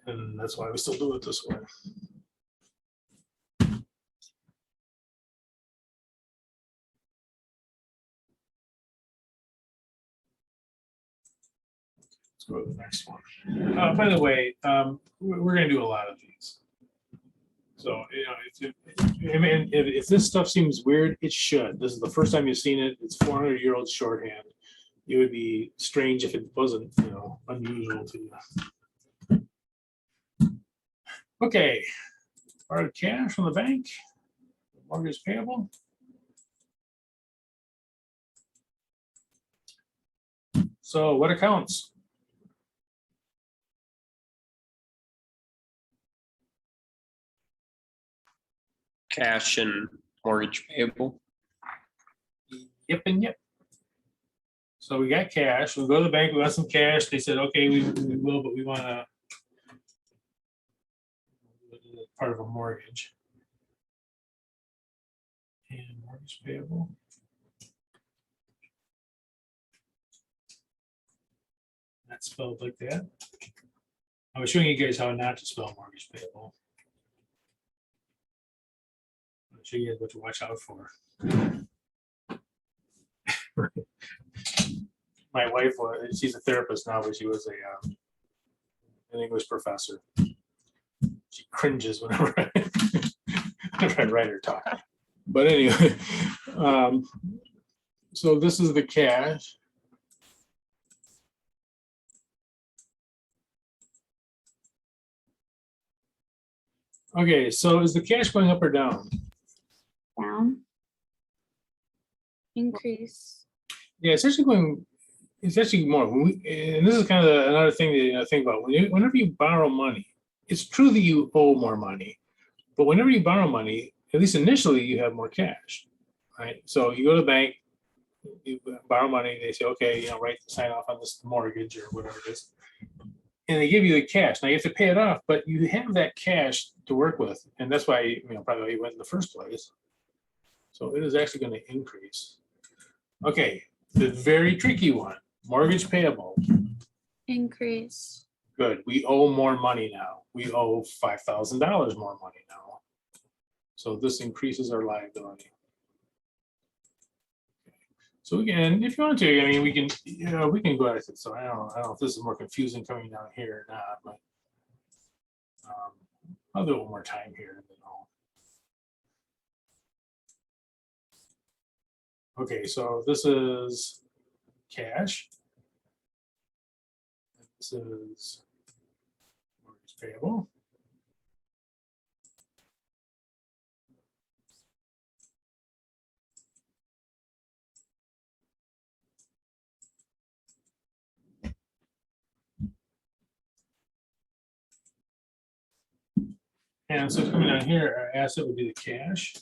and that's why we still do it this way. Let's go to the next one. By the way, we're going to do a lot of these. So, if this stuff seems weird, it should. This is the first time you've seen it. It's 400-year-old shorthand. It would be strange if it wasn't, unusual to you. Okay, borrowed cash from the bank, mortgage payable. So what accounts? Cash and mortgage payable. Yep and yep. So we got cash. We go to the bank. We got some cash. They said, okay, we will, but we want to part of a mortgage. And mortgage payable. That's spelled like that. I was showing you guys how not to spell mortgage payable. I'll show you guys what to watch out for. My wife, she's a therapist now, but she was an English professor. She cringes whenever I write her talk. But anyway, so this is the cash. Okay, so is the cash going up or down? Down. Increase. Yeah, it's actually going. It's actually more. And this is kind of another thing that I think about. Whenever you borrow money, it's true that you owe more money, but whenever you borrow money, at least initially, you have more cash, right? So you go to the bank, you borrow money. They say, okay, sign off on this mortgage or whatever it is. and they give you the cash. Now you have to pay it off, but you have that cash to work with, and that's why, you know, probably why you went in the first place. So it is actually going to increase. Okay, the very tricky one, mortgage payable. Increase. Good, we owe more money now. We owe $5,000 more money now. So this increases our liability. So again, if you want to, I mean, we can, you know, we can go at it. So I don't know if this is more confusing coming down here or not, but I'll do it one more time here. And then okay, so this is cash. This is mortgage payable. And so coming down here, our asset would be the cash.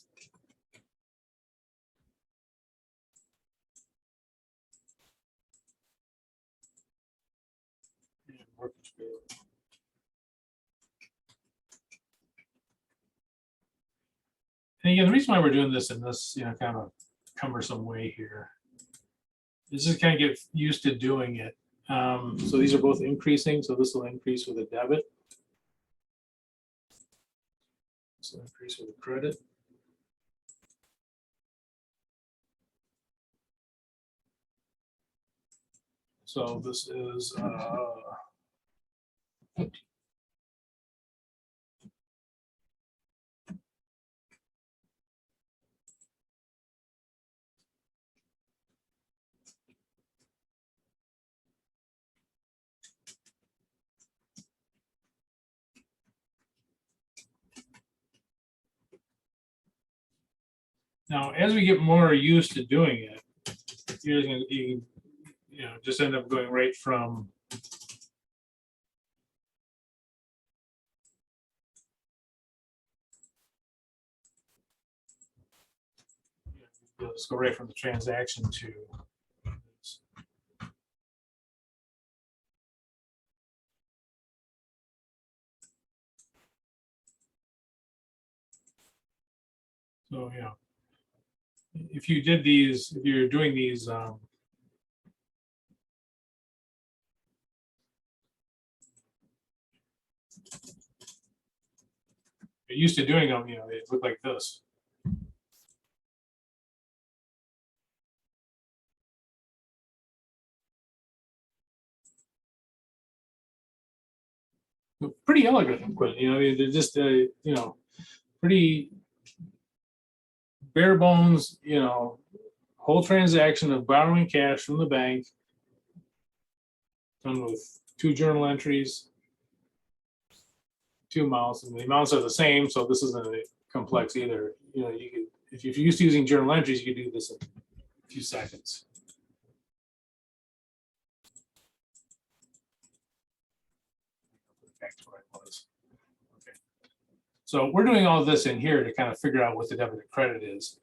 And mortgage payable. And again, the reason why we're doing this in this, you know, kind of cumbersome way here is just kind of get used to doing it. So these are both increasing, so this will increase with a debit. This will increase with a credit. So this is now, as we get more used to doing it, you're gonna, you know, just end up going right from let's go right from the transaction to this. So, yeah, if you did these, if you're doing these, you're used to doing them, you know, they look like this. Pretty elegant, but you know, they're just you know, pretty bare bones, you know, whole transaction of borrowing cash from the bank, done with 2 journal entries, 2 amounts, and the amounts are the same, so this isn't complex either. You know, you could, if you're used to using journal entries, you could do this in a few seconds. Back to where I was. Okay. So we're doing all this in here to kind of figure out what the debit and credit is.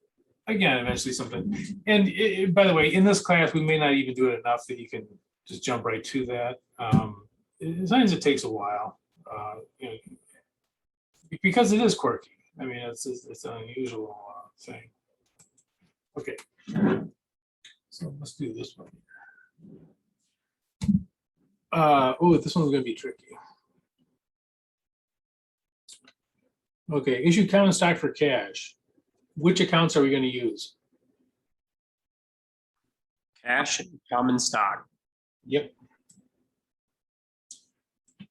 Again, eventually something. And by the way, in this class, we may not even do it enough that you can just jump right to that. Sometimes it takes a while, you know, because it is quirky. I mean, it's an unusual thing. Okay, so let's do this one. Oh, this one's going to be tricky. Okay, issue common stock for cash. Which accounts are we going to use? Cash and common stock. Yep. So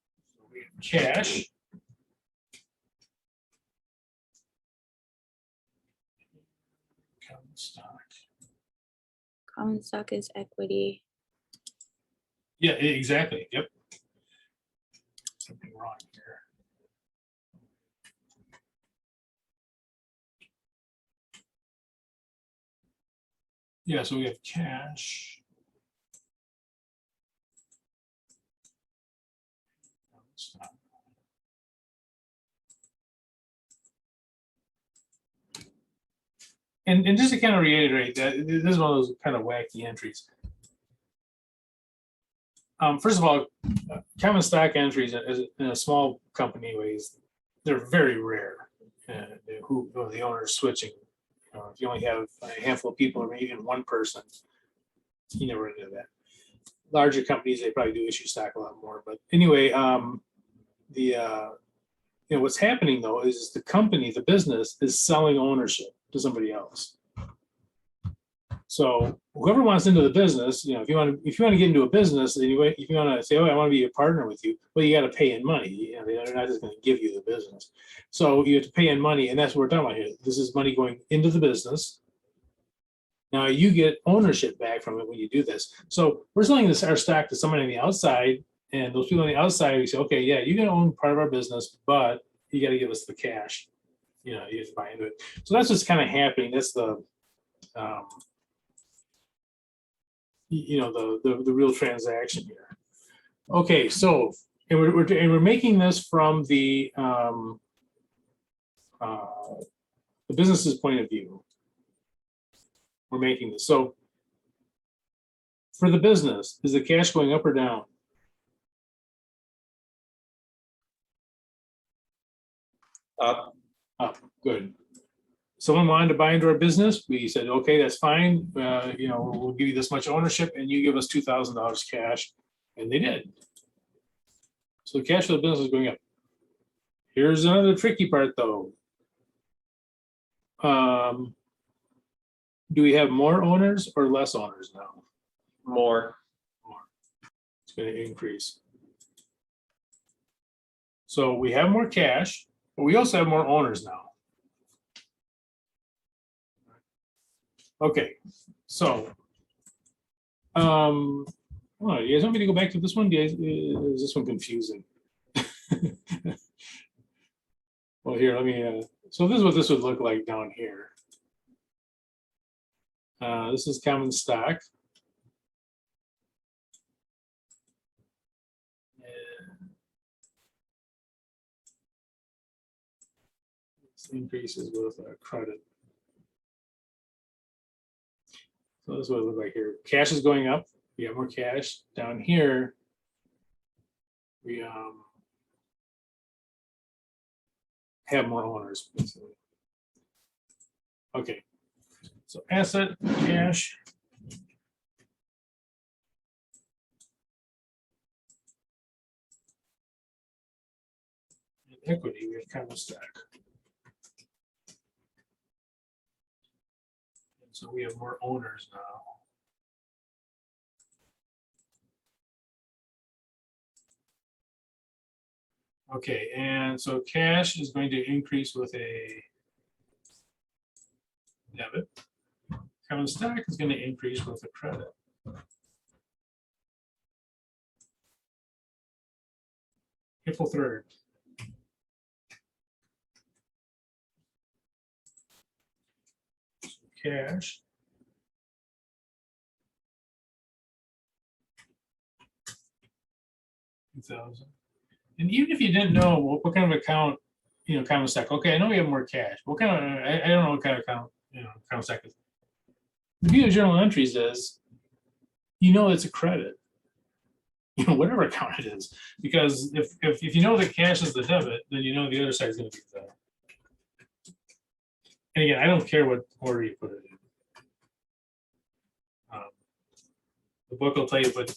we have cash. Common stock. Common stock is equity. Yeah, exactly. Yep. Something wrong here. Yeah, so we have cash. And just to kind of reiterate that this is one of those kind of wacky entries. First of all, common stock entries in a small company anyways, they're very rare. Who the owner is switching. If you only have a handful of people or even one person, you never run into that. Larger companies, they probably do issue stock a lot more. But anyway, what's happening though is the company, the business is selling ownership to somebody else. So whoever wants into the business, if you want to get into a business, anyway, if you want to say, oh, I want to be a partner with you, well, you got to pay in money. They're not just going to give you the business. So you have to pay in money, and that's what we're talking about here. This is money going into the business. Now you get ownership back from it when you do this. So we're selling our stock to somebody on the outside, and those people on the outside, we say, okay, yeah, you can own part of our business, but you got to give us the cash. You have to buy into it. So that's what's kind of happening. That's the the real transaction here. Okay, so we're making this from the business's point of view. We're making this. So for the business, is the cash going up or down? Up. Up. Good. Someone wanted to buy into our business. We said, okay, that's fine. We'll give you this much ownership, and you give us $2,000 cash, and they did. So the cash for the business is going up. Here's another tricky part, though. Do we have more owners or less owners now? More. It's going to increase. So we have more cash, but we also have more owners now. Okay, so, you guys want me to go back to this one? Is this one confusing? Well, here, let me, so this is what this would look like down here. This is common stock. This increases with credit. So this is what it looks like here. Cash is going up. We have more cash. Down here, we have more owners, basically. Okay. So asset, cash. And equity, we have common stock. So we have more owners now. Okay, and so cash is going to increase with a debit. Common stock is going to increase with a credit. April 3rd. Cash. $2,000. And even if you didn't know what kind of account, common stock. Okay, I know we have more cash. What kind of? I don't know what kind of account, common stock is. The view of journal entries is, it's a credit. Whatever account it is, because if you know that cash is the debit, then the other side is going to be the. And again, I don't care what order you put it in. The book will tell you what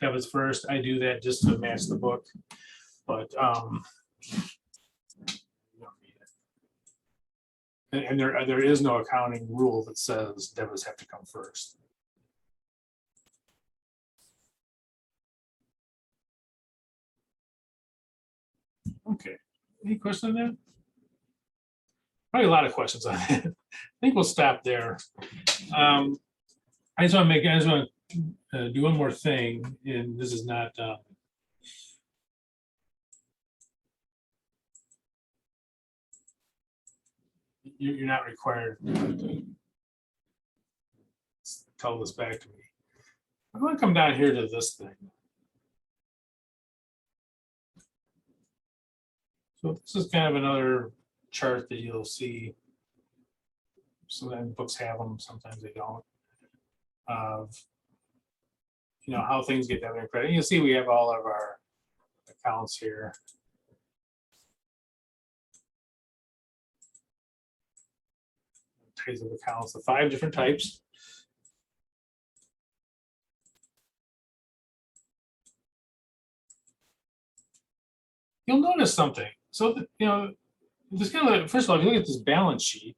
debits first. I do that just to match the book, but you don't need it. And there is no accounting rule that says debits have to come first. Okay, any questions on that? Probably a lot of questions on that. I think we'll stop there. I just want to do one more thing, and this is not. You're not required to tell this back to me. I'm going to come down here to this thing. So this is kind of another chart that you'll see. Sometimes books have them, sometimes they don't. how things get debit and credit. You'll see we have all of our accounts here. Types of accounts, the 5 different types. You'll notice something. So, just kind of first of all, if you look at this balance sheet,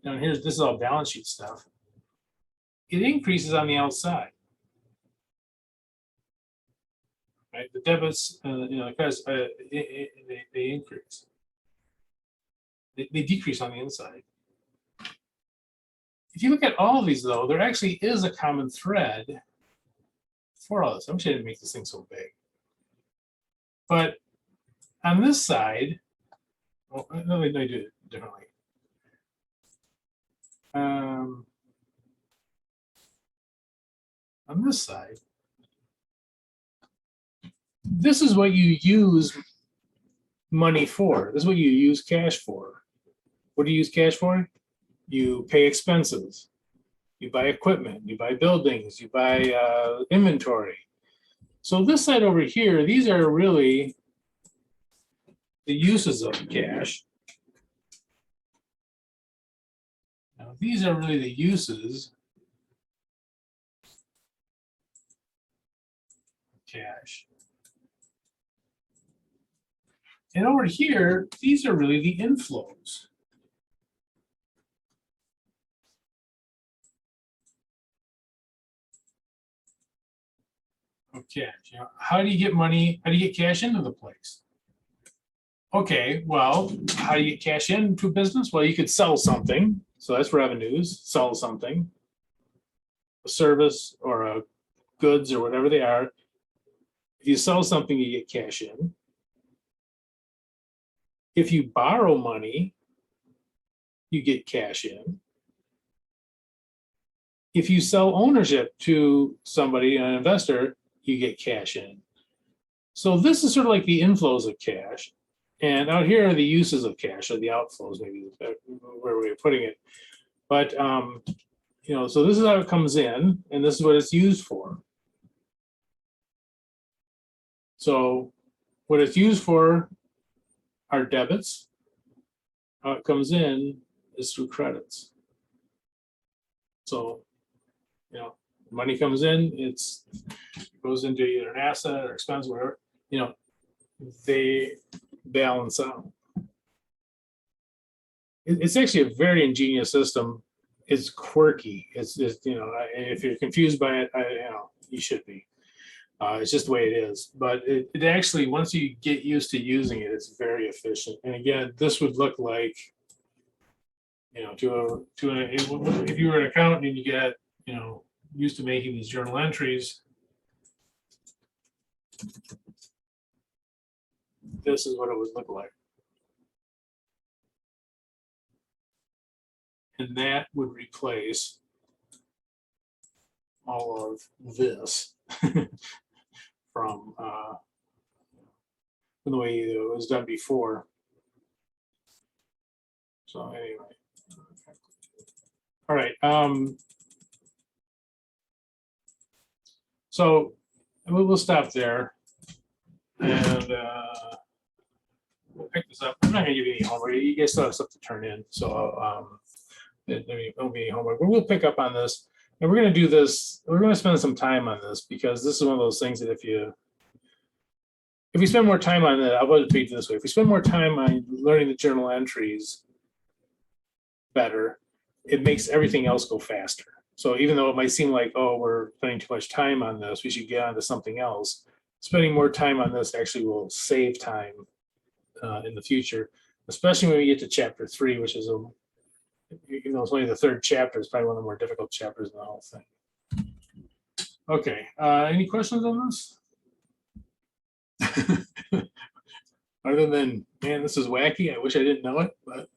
and this is all balance sheet stuff. It increases on the outside. Right, the debits, because they increase. They decrease on the inside. If you look at all of these, though, there actually is a common thread for all this. I wish I didn't make this thing so big. But on this side, well, let me do it differently. On this side, this is what you use money for. This is what you use cash for. What do you use cash for? You pay expenses. You buy equipment. You buy buildings. You buy inventory. So this side over here, these are really the uses of cash. Now, these are really the uses of cash. And over here, these are really the inflows. Of cash. How do you get money? How do you get cash into the place? Okay, well, how do you get cash into a business? Well, you could sell something. So that's revenues, sell something, a service or a goods or whatever they are. If you sell something, you get cash in. If you borrow money, you get cash in. If you sell ownership to somebody, an investor, you get cash in. So this is sort of like the inflows of cash. And out here are the uses of cash, or the outflows, maybe is a better way of putting it. But, so this is how it comes in, and this is what it's used for. So what it's used for are debits. How it comes in is through credits. So, money comes in, it goes into either an asset or expense, whatever, they balance out. It's actually a very ingenious system. It's quirky. It's if you're confused by it, you should be. It's just the way it is. But it actually, once you get used to using it, it's very efficient. And again, this would look like, if you were an accountant and you get, used to making these journal entries, this is what it would look like. And that would replace all of this from the way it was done before. So anyway. All right. So we'll stop there. And we'll pick this up. I'm not gonna give you any homework. You guys still have stuff to turn in. So there won't be any homework. But we'll pick up on this. And we're gonna do this. We're gonna spend some time on this because this is one of those things that if we spend more time on it, I'll put it this way. If we spend more time on learning the journal entries better, it makes everything else go faster. So even though it might seem like, oh, we're spending too much time on this, we should get on to something else. Spending more time on this actually will save time in the future, especially when we get to chapter 3, which is even though it's only the 3rd chapter, it's probably one of the more difficult chapters in the whole thing. Okay, any questions on this? Other than, man, this is wacky. I wish I didn't know it, but.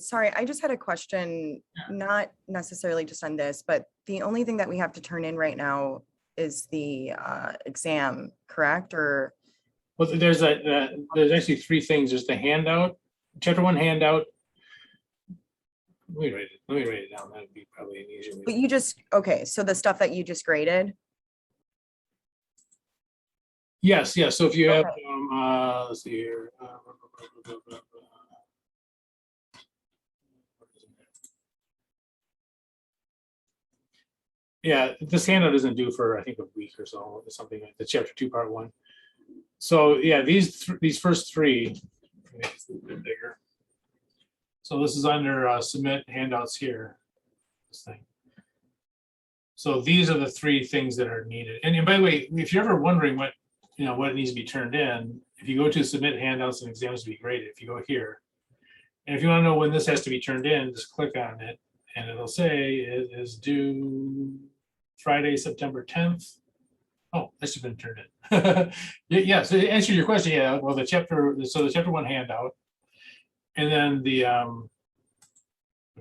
Sorry, I just had a question, not necessarily just on this, but the only thing that we have to turn in right now is the exam, correct? Or well, there's actually 3 things. There's the handout, chapter 1 handout. Let me write it down. That'd be probably an easier way. but you just, okay, so the stuff that you just graded, Yes, yes. So if you have, Okay. let's see here. Yeah, this handout isn't due for, I think, a week or so, or something like the chapter 2, part 1. So yeah, these first three, it's a bit bigger. So this is under submit handouts here. This thing. So these are the three things that are needed. And by the way, if you're ever wondering what needs to be turned in, if you go to submit handouts and exams to be graded, if you go here, and if you want to know when this has to be turned in, just click on it, and it'll say it is due Friday, September 10th. Oh, that should have been turned in. Yeah, so to answer your question, yeah. Well, the chapter 1 handout, and then the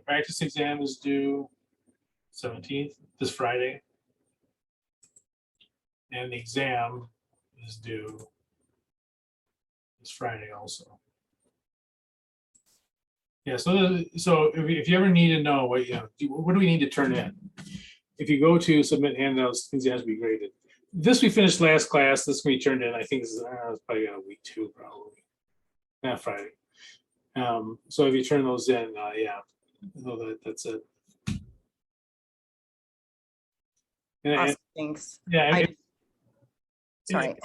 practice exam is due 17th, this Friday, and the exam is due this Friday also. Yeah, so if you ever need to know what do we need to turn in, if you go to submit handouts, things has to be graded. This we finished last class. This can be turned in. I think it's probably got a week 2 probably. Not Friday. So if you turn those in, yeah, so that's it. And, Awesome, thanks. yeah, I- Sorry.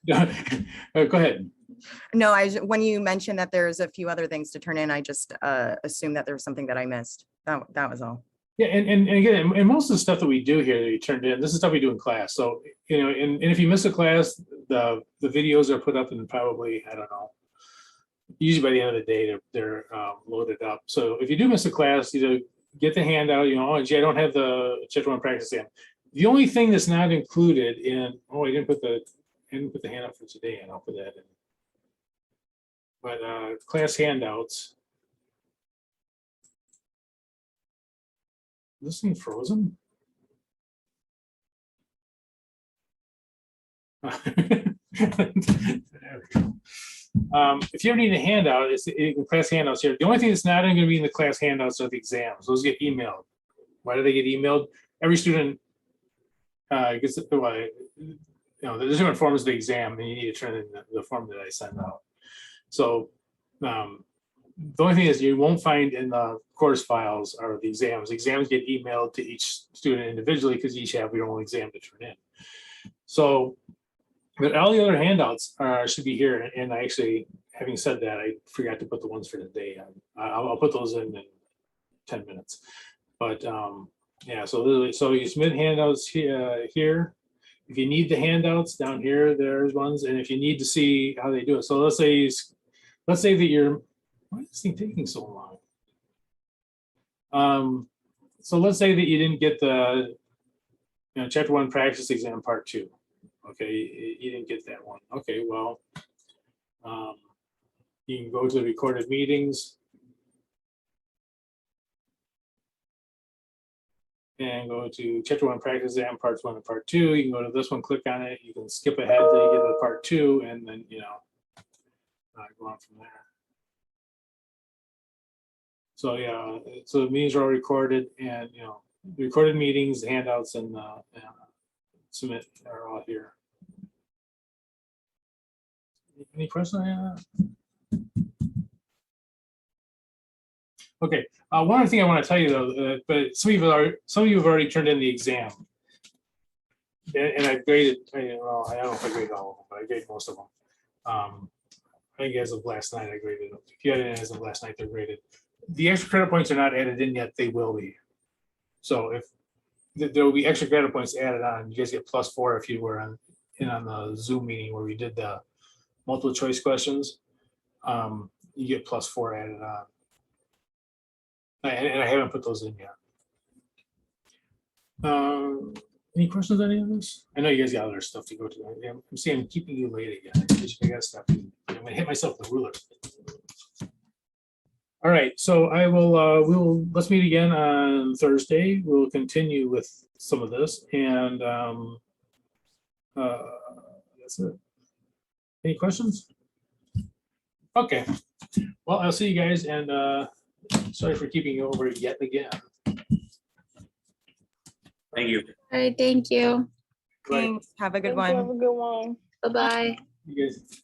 go ahead. No, when you mentioned that there's a few other things to turn in, I just assumed that there was something that I missed. That was all. Yeah, and again, and most of the stuff that we do here that you turned in, this is stuff we do in class. So, and if you miss a class, the videos are put up in probably, I don't know, usually by the end of the day, they're loaded up. So if you do miss a class, get the handout, oh, gee, I don't have the chapter 1 practice exam. The only thing that's not included in, I didn't put the handout for today, and I'll put that in. But class handouts. Is this thing frozen? There we go. If you ever need a handout, it's in class handouts here. The only thing that's not going to be in the class handouts are the exams. Those get emailed. Why do they get emailed? Every student gets there's different forms of the exam, and you need to turn in the form that I send out. So the only thing is you won't find in the course files are the exams. Exams get emailed to each student individually because you each have your own exam to turn in. So, but all the other handouts should be here. And I actually, having said that, I forgot to put the ones for today. I'll put those in 10 minutes. But yeah, so you submit handouts here. If you need the handouts down here, there's ones. And if you need to see how they do it, so let's say that you're, why is this thing taking so long? So let's say that you didn't get the chapter 1 practice exam part 2. Okay, you didn't get that one. Okay, well, you can go to the recorded meetings and go to chapter 1 practice exam parts 1 and part 2. You can go to this one, click on it. You can skip ahead till you get to part 2, and then go on from there. So yeah, so the meetings are all recorded, and the recorded meetings, the handouts, and submit are all here. Any questions on that? Okay. One other thing I want to tell you though, but some of you have already turned in the exam, and I graded. Well, I don't know if I graded all of them, but I graded most of them. I think as of last night, I graded them. If you had it as of last night, they're graded. The extra credit points are not added in yet. They will be. So if there will be extra credit points added on, you guys get +4 if you were on the Zoom meeting where we did the multiple choice questions. You get +4 added on. And I haven't put those in yet. Any questions on any of this? I know you guys got other stuff to go to. I'm seeing I'm keeping you late again. I got stuff. I'm gonna hit myself with a ruler. All right, so I will. Let's meet again on Thursday. We'll continue with some of this, and that's it. Any questions? Okay. Well, I'll see you guys, and sorry for keeping you over yet again. Thank you. All right, thank you. Right. Thanks. Have a good Thank you. one. Have a good one. Bye-bye. You guys.